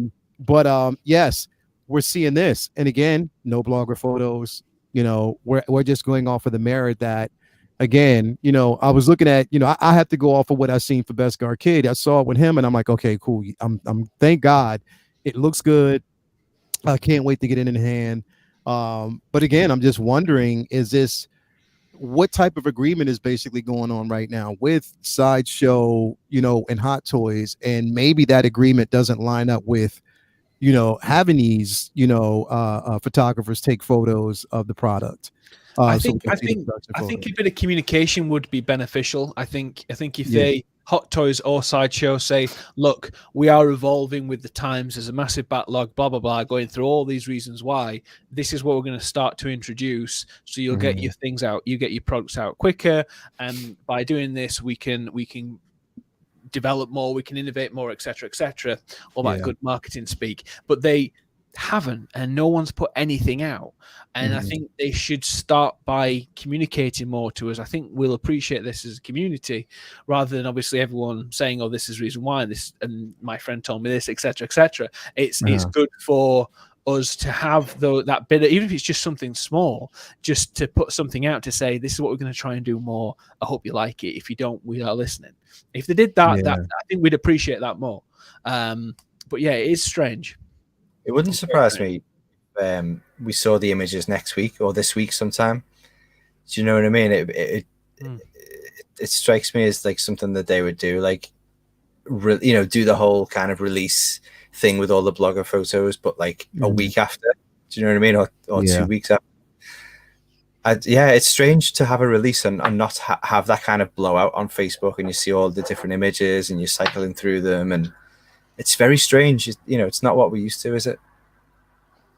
Yes, we're seeing this, and again, no blogger photos. We're just going off of the merit that, again, I was looking at, I have to go off of what I've seen for Best Guard Kid. I saw it with him, and I'm like, okay, cool. I'm thank God it looks good. I can't wait to get it in hand. But again, I'm just wondering, what type of agreement is basically going on right now with Sideshow, and Hot Toys, and maybe that agreement doesn't line up with, having these, photographers take photos of the product. I think a bit of communication would be beneficial. I think if they, Hot Toys or Sideshow, say, look, we are evolving with the times. There's a massive backlog, blah, blah, blah, going through all these reasons why. This is what we're going to start to introduce. So you'll get your things out. You get your products out quicker. And by doing this, we can develop more, we can innovate more, etc., etc. All that good marketing speak. But they haven't, and no one's put anything out. And I think they should start by communicating more to us. I think we'll appreciate this as a community, rather than obviously everyone saying, oh, this is the reason why, this, and my friend told me this, etc., etc. It's good for us to have that bit of, even if it's just something small, just to put something out to say, this is what we're going to try and do more. I hope you like it. If you don't, we are listening. If they did that, I think we'd appreciate that more. But yeah, it is strange. It wouldn't surprise me if we saw the images next week or this week sometime. Do you know what I mean? It strikes me as like something that they would do, like, do the whole kind of release thing with all the blogger photos, but like a week after. Do you know what I mean? Or 2 weeks after. It's strange to have a release and not have that kind of blowout on Facebook, and you see all the different images and you're cycling through them, and it's very strange. It's not what we're used to, is it?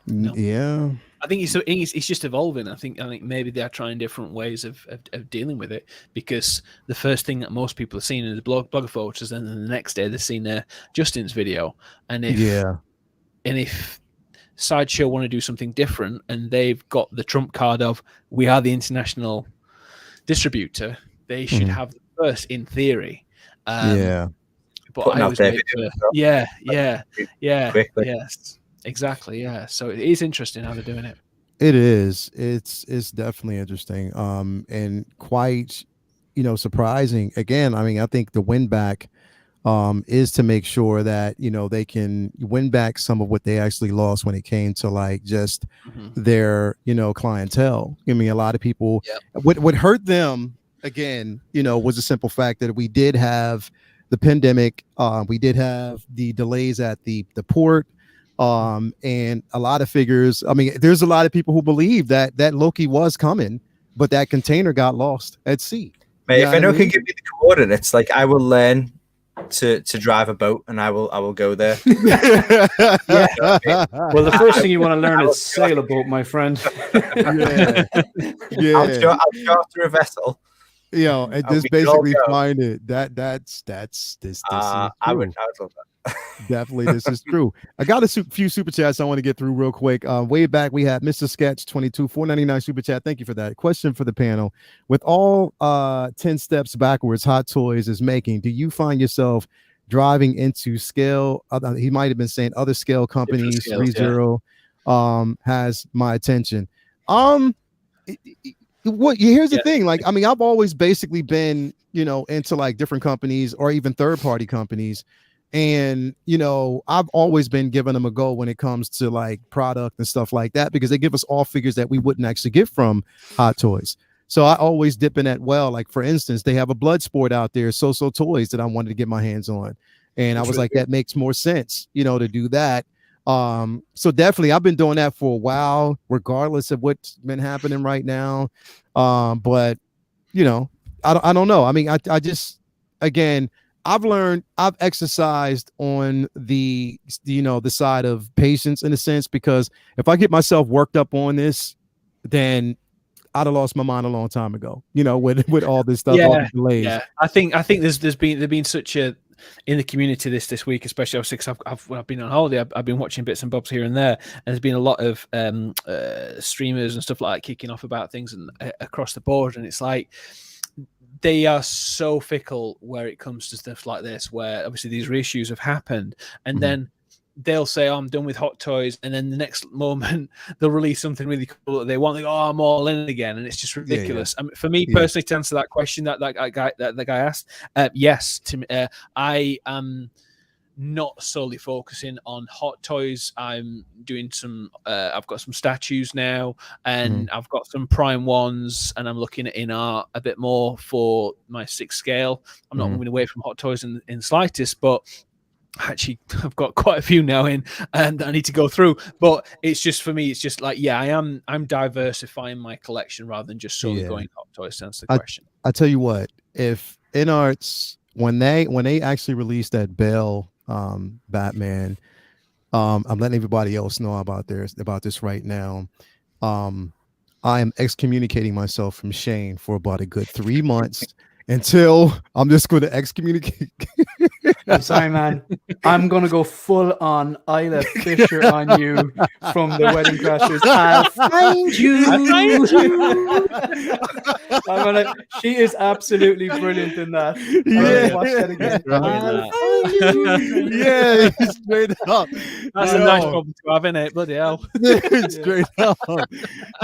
No. Yeah. I think it's just evolving. I think maybe they're trying different ways of dealing with it, because the first thing that most people are seeing is the blogger photos, and then the next day they're seeing Justin's video. And if Sideshow want to do something different, and they've got the trump card of, we are the international distributor, they should have the first, in theory. But I always wait for, yes, exactly, yeah. So it is interesting how they're doing it. It is. It's definitely interesting. And quite, surprising. Again, I think the win back is to make sure that they can win back some of what they actually lost when it came to like just their clientele. A lot of people, what hurt them again, was the simple fact that we did have the pandemic, we did have the delays at the port, and a lot of figures. There's a lot of people who believe that Loki was coming, but that container got lost at sea. Mate, if anyone can give me the coordinates, like, I will learn to drive a boat, and I will go there. Well, the first thing you want to learn is sail a boat, my friend. I'll charter a vessel. And just basically find it. That's this is true. I would love that. Definitely, this is true. I got a few super chats I want to get through real quick. Way back, we had Mr. Sketch 22 $4.99 super chat. Thank you for that. Question for the panel: with all 10 steps backwards Hot Toys is making, do you find yourself driving into scale? He might have been saying other scale companies. Scales, 3.0 has my attention. Here's the thing, like, I've always basically been into like different companies or even third-party companies, and I've always been giving them a go when it comes to like product and stuff like that, because they give us all figures that we wouldn't actually get from Hot Toys. So I always dip in that well. Like, for instance, they have a Bloodsport out there, So Toys, that I wanted to get my hands on, and I was like, that makes more sense to do that. So definitely I've been doing that for a while, regardless of what's been happening right now. But I don't know. I just, again, I've exercised on the side of patience in a sense, because if I get myself worked up on this, then I'd have lost my mind a long time ago, with all this stuff, all the delays. Yeah. I think there's been such a, in the community this week, especially obviously because I've been on holiday, I've been watching bits and bobs here and there, and there's been a lot of streamers and stuff like that kicking off about things and across the board, and it's like they are so fickle where it comes to stuff like this, where obviously these reissues have happened, and then they'll say, oh, I'm done with Hot Toys, and then the next moment they'll release something really cool that they want. They go, oh, I'm all in again, and it's just ridiculous. I mean, for me personally, to answer that question that guy asked, yes, I am not solely focusing on Hot Toys. I'm doing some. I've got some statues now, and I've got some prime ones, and I'm looking at in art a bit more for my 6 scale. I'm not moving away from Hot Toys in slightest, but actually I've got quite a few now in, and I need to go through. But it's just, for me, it's just like, I'm diversifying my collection rather than just solely going Hot Toys, to answer the question. I tell you what, if in arts, when they actually released that Bale Batman, I'm letting everybody else know about this right now. I am excommunicating myself from Shane for about a good 3 months until I'm just going to excommunicate. I'm sorry, man. I'm going to go full on Isla Fisher on you from the Wedding Crashers. I'll find you. She is absolutely brilliant in that. Yeah. Watch that again. Yeah, straight up. That's a nice problem to have, innit? Bloody hell. Straight up.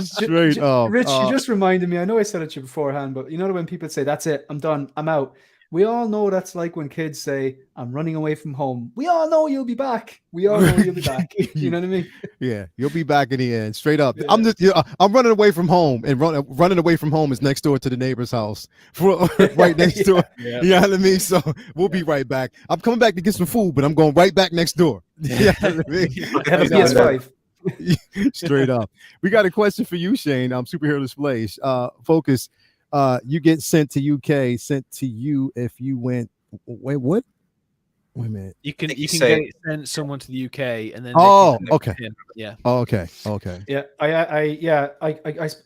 Straight up. Rich, you just reminded me. I know I said it to you beforehand, but you know when people say, that's it, I'm done, I'm out. We all know that's like when kids say, I'm running away from home. We all know you'll be back. We all know you'll be back. You know what I mean? Yeah, you'll be back in the end. Straight up. Yeah. I'm running away from home, and running away from home is next door to the neighbor's house. Right next door. Yeah. You know what I mean? So we'll be right back. I'm coming back to get some food, but I'm going right back next door. You know what I mean? Have a PS5. Straight up. We got a question for you, Shane. Superhero Displays. Focus. You get sent to UK, sent to you if you went. Wait, what? Wait a minute. You can get sent someone to the UK, and then. Oh, okay. Yeah. Oh, okay. Yeah, I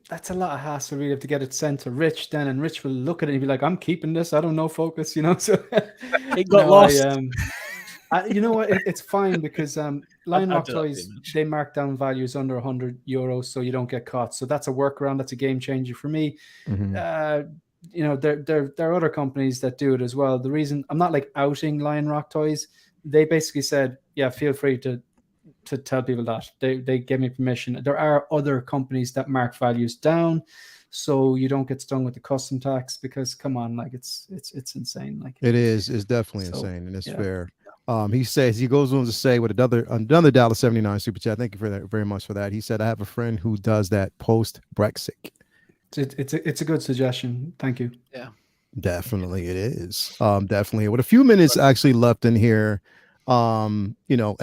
that's a lot of hassle really to get it sent to Rich then, and Rich will look at it and be like, "I'm keeping this. I don't know, Focus." So it got lost. You know what? It's fine because Lion Rock Toys, they mark down values under €100, so you don't get caught. So that's a workaround. That's a game changer for me. There are other companies that do it as well. The reason I'm not like outing Lion Rock Toys, they basically said, yeah, feel free to tell people that. They gave me permission. There are other companies that mark values down, so you don't get stung with the custom tax, because come on, like it's insane. Like it is. It's definitely insane, and it's fair. He goes on to say with another $79 super chat. Thank you for that very much for that. He said, I have a friend who does that post Brexit. It's a good suggestion. Thank you. Yeah, definitely it is. Definitely. With a few minutes actually left in here, and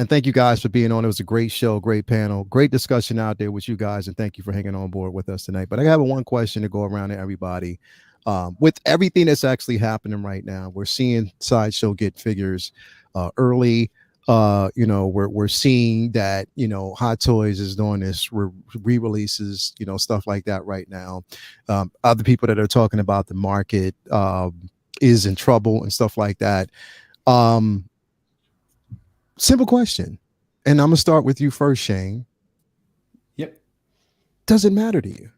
thank you guys for being on. It was a great show, great panel, great discussion out there with you guys, and thank you for hanging on board with us tonight. But I have one question to go around to everybody. With everything that's actually happening right now, we're seeing Sideshow get figures early. We're seeing that Hot Toys is doing this re-releases, stuff like that right now. Other people that are talking about the market is in trouble and stuff like that. Simple question, and I'm gonna start with you first, Shane. Yep. Does it matter to you?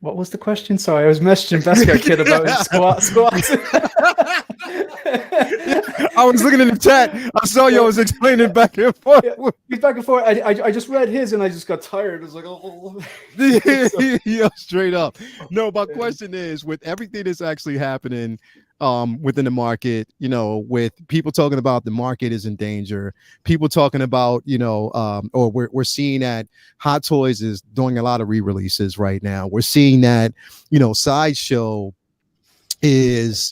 What was the question? Sorry, I was messaging Beskar Kid about his squats. I was looking in the chat. I saw you. I was explaining back and forth. Back and forth. I just read his and I just got tired. I was like, oh. Yeah, straight up. No, my question is, with everything that's actually happening within the market, with people talking about the market is in danger, people talking about, or we're seeing that Hot Toys is doing a lot of re-releases right now. We're seeing that, Sideshow is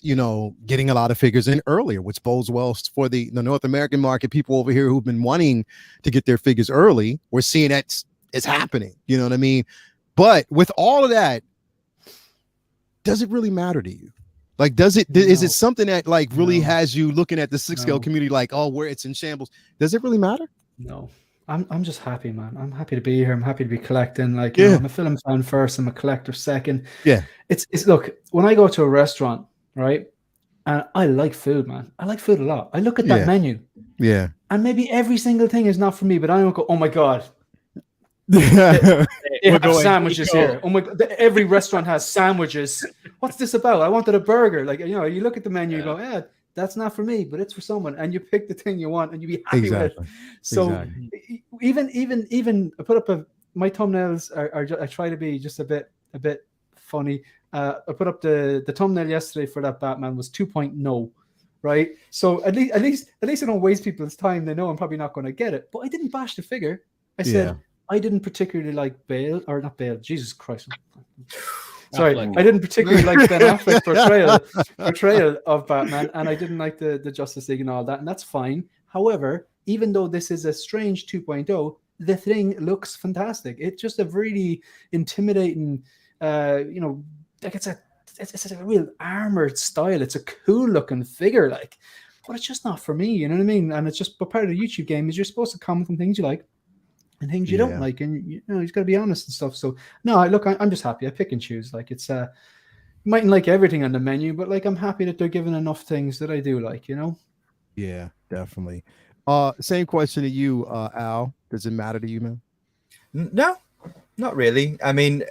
getting a lot of figures in earlier, which bodes well for the North American market. People over here who've been wanting to get their figures early, we're seeing that it's happening. You know what I mean? But with all of that, does it really matter to you? Like, does it? Is it something that like really No. has you looking at the six scale No. community like, oh, where it's in shambles? Does it really matter? No. I'm just happy, man. I'm happy to be here. I'm happy to be collecting. Like, Yeah. I'm a film fan first. I'm a collector second. Yeah. It's look, when I go to a restaurant, right? And I like food, man. I like food a lot. I look at that menu. Yeah. And maybe every single thing is not for me, but I don't go, oh my God, Yeah. they have sandwiches here. Oh my God, every restaurant has sandwiches. What's this about? I wanted a burger. Like, you know, you look at the menu, you go, yeah, that's not for me, but it's for someone. And you pick the thing you want and you be happy with it. So even I put up my thumbnails are I try to be just a bit funny. I put up the thumbnail yesterday for that Batman was 2.0, right? So at least I don't waste people's time. They know I'm probably not going to get it. But I didn't bash the figure. I said I didn't particularly like Bale, or not Bale. Jesus Christ. Sorry, I didn't particularly like Ben Affleck's portrayal of Batman, and I didn't like the Justice League and all that, and that's fine. However, even though this is a strange 2.0, the thing looks fantastic. It's just a really intimidating, like it's a real armored style. It's a cool looking figure, like, but it's just not for me. You know what I mean? And it's just, but part of the YouTube game is you're supposed to comment on things you like and things you don't like, and you know, he's got to be honest and stuff. So no, I'm just happy. I pick and choose. Like, it's mightn't like everything on the menu, but like I'm happy that they're giving enough things that I do like, you know. Yeah, definitely. Same question to you, Al. Does it matter to you, man? No, not really. I mean,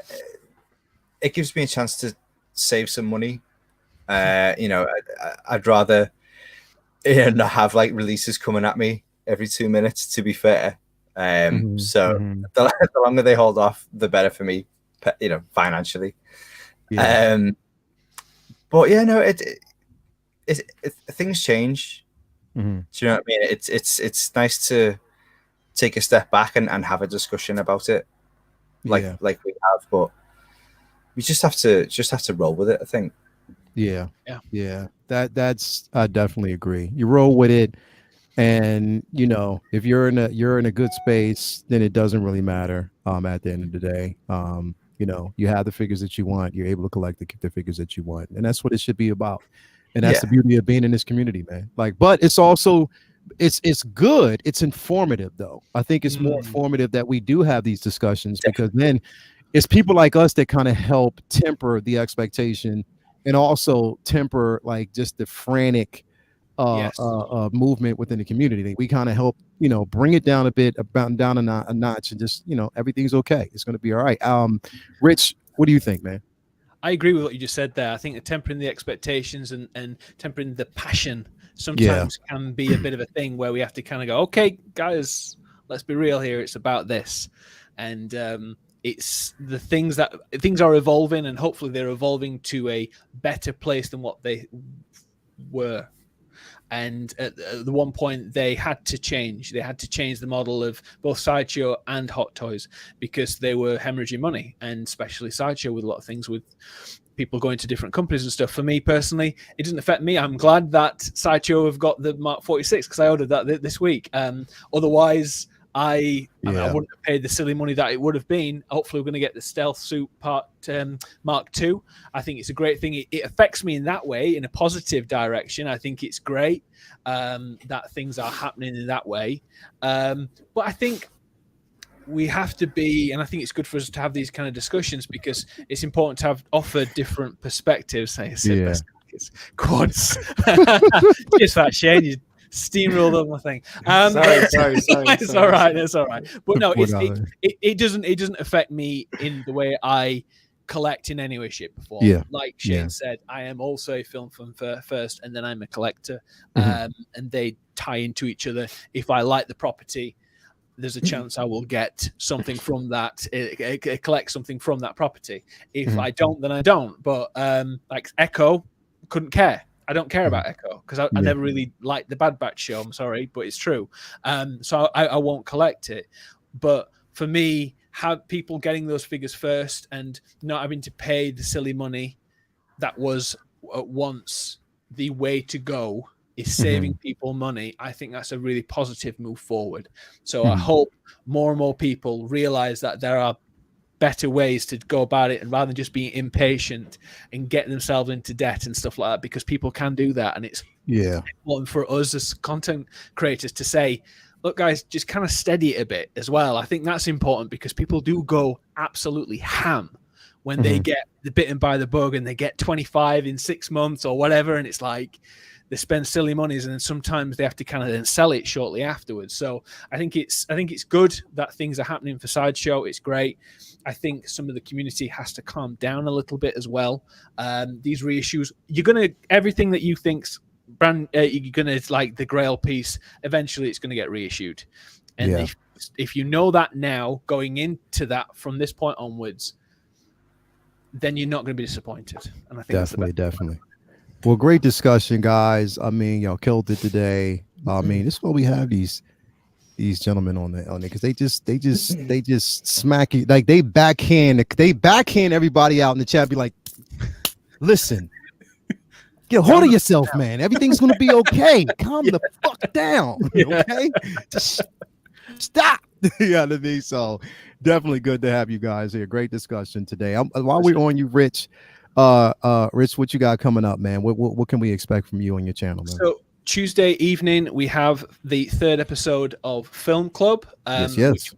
it gives me a chance to save some money. I'd rather not have like releases coming at me every 2 minutes, to be fair. The longer they hold off, the better for me, financially. But yeah, no, it things change. Do you know what I mean? It's nice to take a step back and have a discussion about it, like we have. But we just have to roll with it, I think. Yeah. That's I definitely agree. You roll with it. And if you're in a good space, then it doesn't really matter. At the end of the day, you have the figures that you want. You're able to collect the figures that you want, and that's what it should be about. And that's the beauty of being in this community, man. Like, but it's also it's good. It's informative, though. I think it's more informative that we do have these discussions, because then it's people like us that kind of help temper the expectation and also temper like just the frantic movement within the community. We kind of help, bring it down a bit, down a notch, and just, everything's okay. It's going to be all right. Rich, what do you think, man? I agree with what you just said there. I think tempering the expectations and tempering the passion sometimes can be a bit of a thing where we have to kind of go, okay, guys, let's be real here. It's about this. And it's the things are evolving, and hopefully they're evolving to a better place than what they were. And at the one point they had to change the model of both Sideshow and Hot Toys, because they were hemorrhaging money, and especially Sideshow with a lot of things with people going to different companies and stuff. For me personally, it doesn't affect me. I'm glad that Sideshow have got the Mark 46, because I ordered that this week. Otherwise, I wouldn't have paid the silly money that it would have been. Hopefully, we're going to get the Stealth Suit Part Mark II. I think it's a great thing. It affects me in that way, in a positive direction. I think it's great that things are happening in that way. But I think we have to be, and I think it's good for us to have these kind of discussions, because it's important to offer different perspectives. Quads. Just that, Shane. You steamrolled on my thing. Sorry. It's all right. It's all right. But no, it doesn't affect me in the way I collect in any way, shape, or form. Yeah. Like Shane said, I am also a film fan first, and then I'm a collector, and they tie into each other. If I like the property, there's a chance I will get something from that, collect something from that property. If I don't, then I don't. But like Echo, couldn't care. I don't care about Echo, because I never really liked the Bad Batch show. I'm sorry, but it's true. So I won't collect it. But for me, have people getting those figures first and not having to pay the silly money that was at once the way to go is saving people money. I think that's a really positive move forward. So I hope more and more people realize that there are better ways to go about it, and rather than just being impatient and getting themselves into debt and stuff like that, because people can do that. And it's important for us as content creators to say, look, guys, just kind of steady it a bit as well. I think that's important, because people do go absolutely ham when they get bitten by the bug and they get 25 in 6 months or whatever. And it's like they spend silly monies, and then sometimes they have to kind of then sell it shortly afterwards. So I think it's good that things are happening for Sideshow. It's great. I think some of the community has to calm down a little bit as well. These reissues, everything that you think's you're gonna like the Grail piece, eventually it's gonna get reissued. And if you know that now, going into that from this point onwards, then you're not going to be disappointed. And I think definitely. Well, great discussion, guys. I mean, y'all killed it today. I mean, this is why we have these gentlemen on there, because they just smack you, like they backhand everybody out in the chat. Be like, listen, get a hold of yourself, man. Everything's gonna be okay. Calm the fuck down, okay? Just stop. You know what I mean? So definitely good to have you guys here. Great discussion today. While we're on you, Rich, what you got coming up, man? What can we expect from you on your channel, man? So Tuesday evening we have the 3rd episode of Film Club, which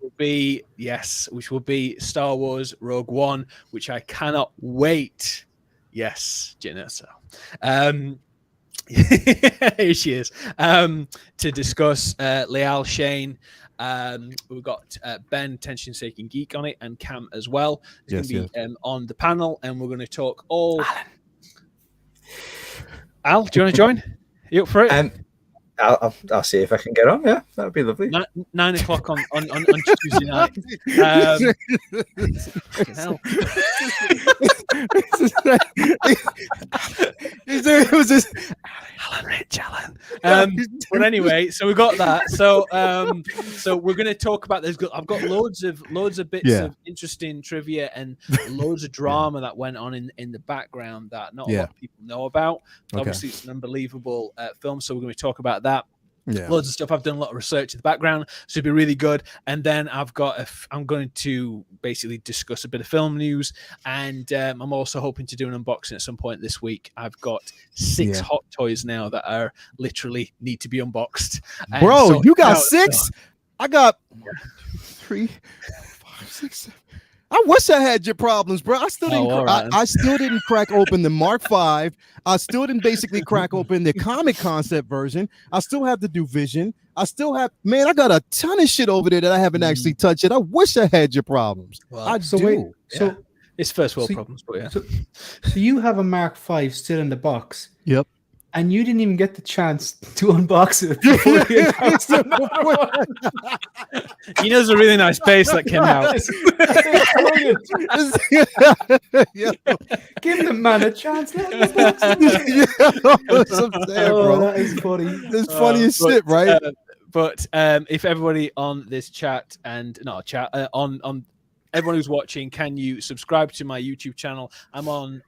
will be Star Wars Rogue One, which I cannot wait. Yes, Jenna. So here she is, to discuss Leal Shane. We've got Ben, Tension Seeking Geek, on it, and Cam as well. It's going to be on the panel, and we're going to talk all. Al, do you want to join? You up for it? I'll see if I can get on. Yeah, that would be lovely. 9 o'clock on Tuesday night. Hell. It was just Alan Rich, Alan. But anyway, so we got that. So we're going to talk about this. I've got loads of bits of interesting trivia and loads of drama that went on in the background that not a lot of people know about. Obviously, it's an unbelievable film, so we're going to talk about that. Loads of stuff. I've done a lot of research in the background, so it'll be really good. And then I'm going to basically discuss a bit of film news, and I'm also hoping to do an unboxing at some point this week. I've got 6 hot toys now that are literally need to be unboxed. Bro, you got 6? I got 1, 2, 3, 4, 5, 6, 7. I wish I had your problems, bro. I still didn't. I still didn't crack open the Mark V. I still didn't basically crack open the comic concept version. I still have to do Vision. I still have, man. I got a ton of shit over there that I haven't actually touched it. I wish I had your problems. Well, so it's first world problems, but yeah. So you have a Mark V still in the box. Yep. And you didn't even get the chance to unbox it before you announced it. He knows a really nice base that came out. Give the man a chance. That is funny. It's funny as shit, right? But if everybody on this chat and on everyone who's watching, can you subscribe to my YouTube channel? I'm on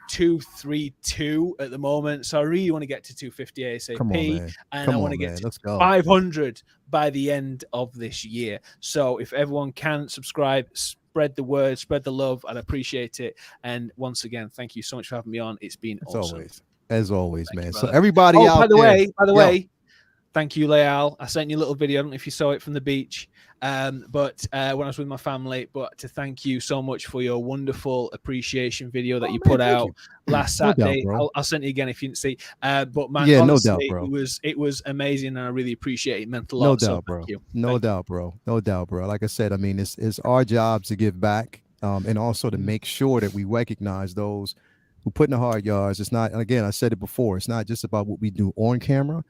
232 at the moment, so I really want to get to 250 ASAP, and I want to get to 500 by the end of this year. So if everyone can subscribe, spread the word, spread the love, I'd appreciate it. And once again, thank you so much for having me on. It's been awesome. As always, man. So everybody out by the there, way, thank you, Leal. I sent you a little video. I don't know if you saw it from the beach. But when I was with my family, but to thank you so much for your wonderful appreciation video that you put out last Saturday. I'll send it again if you didn't see. But man, honestly, no doubt, bro. It was amazing, and I really appreciate it. It meant a lot. No doubt, bro. No doubt, bro. No doubt, bro. Like I said, I mean, it's our job to give back, and also to make sure that we recognize those who put in the hard yards. It's not, and again, I said it before, it's not just about what we do on camera.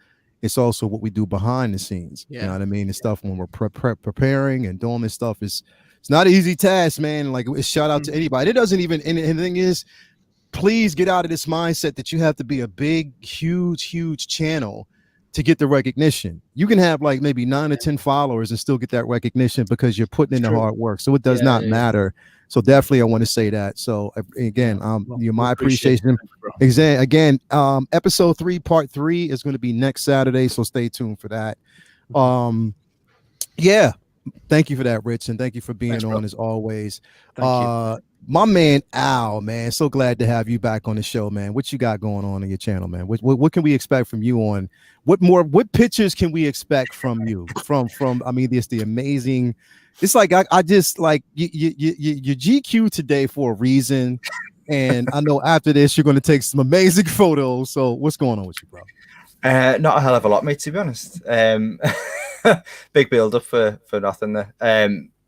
It's also what we do behind the scenes. You know what I mean? And stuff when we're preparing and doing this stuff it's not an easy task, man. Like, it's shout out to anybody. It doesn't even, and the thing is, please get out of this mindset that you have to be a big, huge channel to get the recognition. You can have like maybe 9 or 10 followers and still get that recognition because you're putting in the hard work. So it does not matter. So definitely I want to say that. So again, my appreciation. Again, episode 3, part 3 is going to be next Saturday. So stay tuned for that. Thank you for that, Rich, and thank you for being Thanks, on bro. as always. Thank you. My man Al, man, so glad to have you back on the show, man. What you got going on your channel, man? What can we expect from you on? What pictures can we expect from you? From I mean, it's the amazing. It's like I just like you GQ today for a reason, and I know after this you're going to take some amazing photos. So what's going on with you, bro? Not a hell of a lot, mate, to be honest. Big build up for nothing there.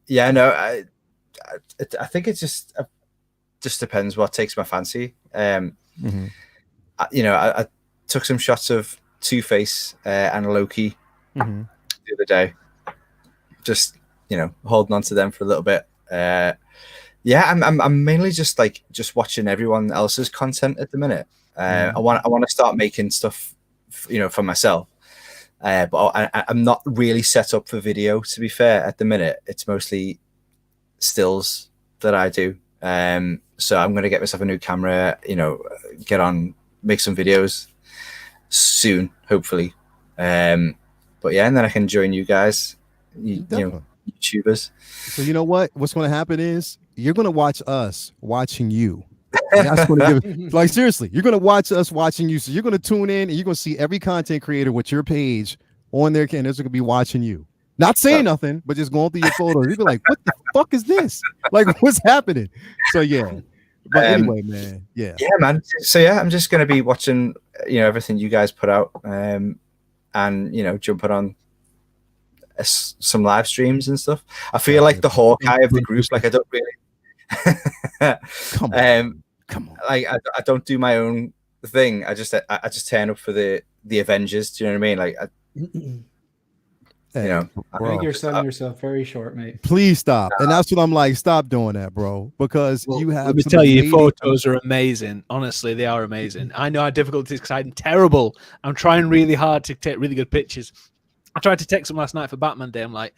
Yeah, no, I think it just depends what takes my fancy. Mm-hmm. I took some shots of Two-Face and Loki Mm-hmm. the other day, just holding on to them for a little bit. Yeah, I'm mainly just watching everyone else's content at the minute. I want to start making stuff, for myself. But I'm not really set up for video, to be fair. At the minute, it's mostly stills that I do. So I'm going to get myself a new camera, get on, make some videos soon, hopefully. But yeah, and then I can join you guys, YouTubers. So you know what's going to happen is you're going to watch us watching you. And that's going to give like seriously, you're going to watch us watching you. So you're going to tune in and you're going to see every content creator with your page on their cameras going to be watching you. Not saying nothing, but just going through your photos. You'd be like, what the fuck is this? Like, what's happening? So yeah. But anyway, man. Yeah. Yeah, man. So yeah, I'm just gonna be watching, everything you guys put out, and jumping on some live streams and stuff. I feel like the Hawkeye of the group. Like I don't really come on. Like I don't do my own thing. I just turn up for the Avengers. Do you know what I mean? Like I think you're selling yourself very short, mate. Please stop. And that's what I'm like. Stop doing that, bro. Because you have. Let me tell you, your photos are amazing. Honestly, they are amazing. I know how difficult it is because I'm terrible. I'm trying really hard to take really good pictures. I tried to take some last night for Batman Day. I'm like,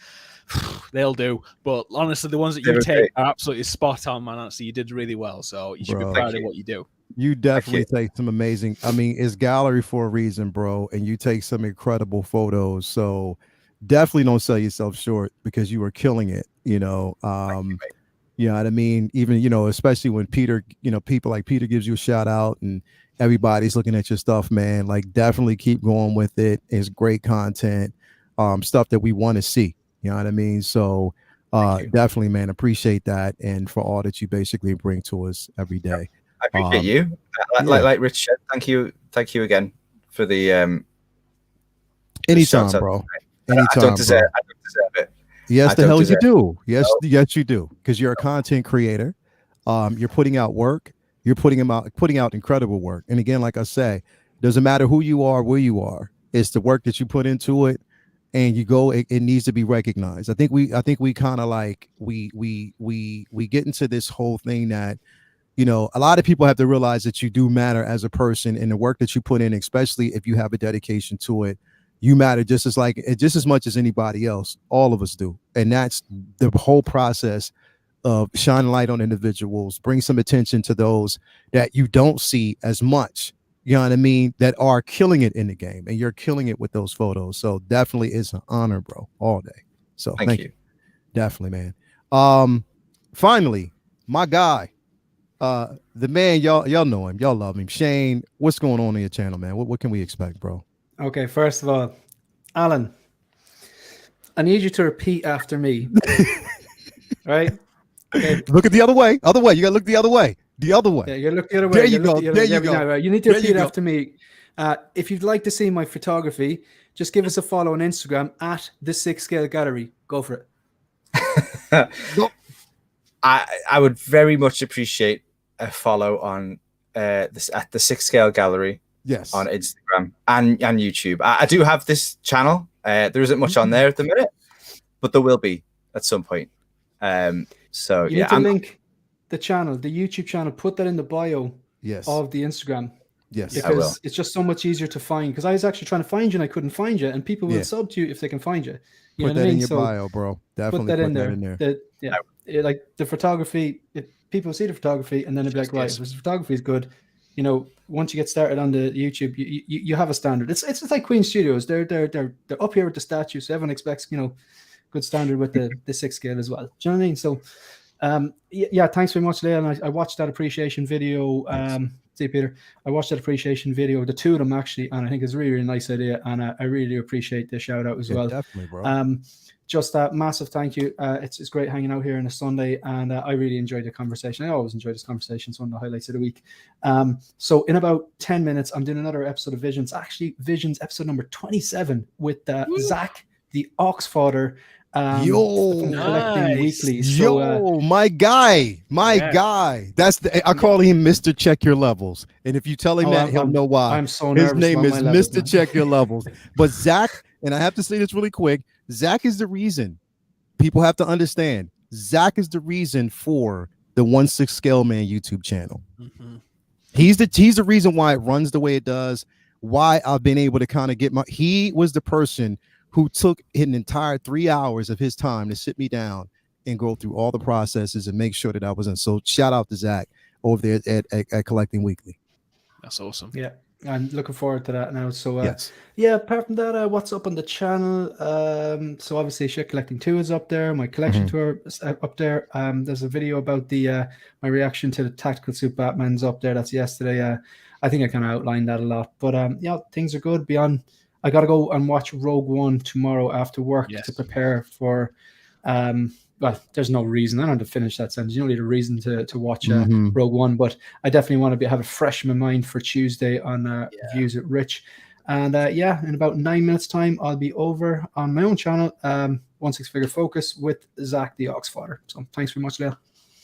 they'll do. But honestly, the ones that you take are absolutely spot on, man. Honestly, you did really well. So you should be proud of what you do. You definitely take some amazing. I mean, it's gallery for a reason, bro. And you take some incredible photos. So definitely don't sell yourself short because you were killing it. You know what I mean? Even, especially when Peter, people like Peter gives you a shout out and everybody's looking at your stuff, man. Like definitely keep going with it. It's great content, stuff that we want to see. You know what I mean? So definitely, man, appreciate that. And for all that you basically bring to us every day. I appreciate you. Like Rich said, thank you again for the anytime, bro. Anytime, I don't deserve it. Yes, the hell you do. Yes, you do. Because you're a content creator. You're putting out work. You're putting out incredible work. And again, like I say, doesn't matter who you are, where you are. It's the work that you put into it, and you go. It needs to be recognized. I think we kind of like we get into this whole thing that, a lot of people have to realize that you do matter as a person, and the work that you put in, especially if you have a dedication to it. You matter just as much as anybody else. All of us do. And that's the whole process of shining light on individuals, bring some attention to those that you don't see as much, you know what I mean, that are killing it in the game. And you're killing it with those photos. So definitely it's an honor, bro, all day. So thank you. Definitely, man. Finally, my guy, the man, y'all know him. Y'all love him. Shane, what's going on your channel, man? What can we expect, bro? Okay, first of all, Alan, I need you to repeat after me. Right? Okay. Look at the other way. Other way. You gotta look the other way. The other way. Yeah, you look the other way. There you go. There you go. Right? You need to repeat after me. If you'd like to see my photography, just give us a follow on Instagram at the 6 Scale Gallery. Go for it. I would very much appreciate a follow on this at the 6 Scale Gallery. Yes, on Instagram and YouTube. I do have this channel. There isn't much on there at the minute, but there will be at some point. So you need to link the channel, the YouTube channel. Put that in the bio. Yes. Of the Instagram. Yes, because it's just so much easier to find. Because I was actually trying to find you and I couldn't find you, and people will sub to you if they can find you. You put know that what in your bio, bro. Definitely put that in there. Like the photography. If people see the photography, and then they'll be like, right, if the photography is good. Once you get started on the YouTube, you have a standard. It's like Queen Studios. They're up here with the statues. So everyone expects, good standard with the 6 scale as well. Do you know what I mean? So yeah, thanks very much, Leah. And I watched that appreciation video. See, Peter, I watched that appreciation video, the two of them actually, and I think it's a really, really nice idea. And I really do appreciate the shout out as well. Definitely, bro. Just a massive thank you. It's great hanging out here on a Sunday, and I really enjoyed the conversation. I always enjoy this conversation. It's one of the highlights of the week. So in about 10 minutes, I'm doing another episode of Visions. Actually, Visions episode number 27 with Zach, the Oxfather. Nice. Weekly. So, my guy. That's I call him Mr. Check Your Levels. And if you tell him that, he'll know why. I'm so nervous. His name is Mr. Check Your Levels. But Zach, and I have to say this really quick, Zach is the reason. People have to understand. Zach is the reason for the 1/6 Scale Man YouTube channel. Mm-hmm. He's the reason why it runs the way it does. Why I've been able to kind of get he was the person who took an entire 3 hours of his time to sit me down and go through all the processes and make sure that I was in. So shout out to Zach over there at Collecting Weekly. That's awesome. Yeah, I'm looking forward to that now. So yes. Yeah, apart from that, what's up on the channel? So obviously Shit Collecting 2 is up there. My collection tour is up there. There's a video about my reaction to the Tactical Suit Batman's up there. That's yesterday. I think I kind of outlined that a lot. But yeah, things are good. I got to go and watch Rogue One tomorrow after work to prepare for. Well, there's no reason. I don't have to finish that sentence. You don't need a reason to watch Rogue One, but I definitely want to have it fresh in my mind for Tuesday on Views with Rich. And in about 9 minutes' time, I'll be over on my own channel, 1/6 Figure Focus with Zach the Oxfather. So thanks very much, Leah.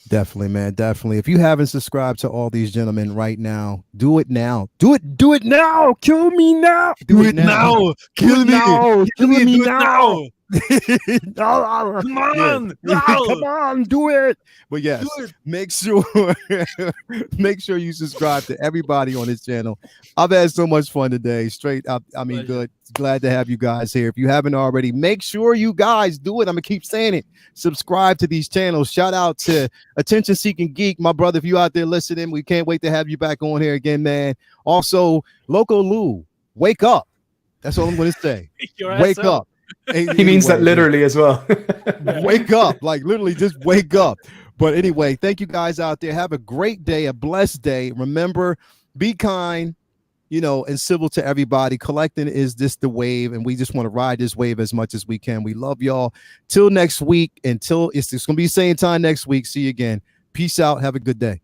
Definitely, man. Definitely. If you haven't subscribed to all these gentlemen right now, do it now. Do it now. Kill me now. Do it now. Kill me now. Kill me now. Come on. Come on, do it. But yes, make sure you subscribe to everybody on this channel. I've had so much fun today. Straight up. I mean, good. Glad to have you guys here. If you haven't already, make sure you guys do it. I'm gonna keep saying it. Subscribe to these channels. Shout out to Attention Seeking Geek, my brother. If you out there listening, we can't wait to have you back on here again, man. Also, Loco Lou, wake up. That's all I'm gonna say. Wake up. He means that literally as well. Wake up, like literally just wake up. But anyway, thank you guys out there. Have a great day, a blessed day. Remember, be kind, and civil to everybody. Collecting is the wave, and we just want to ride this wave as much as we can. We love y'all. Till next week, it's going to be the same time next week. See you again. Peace out. Have a good day.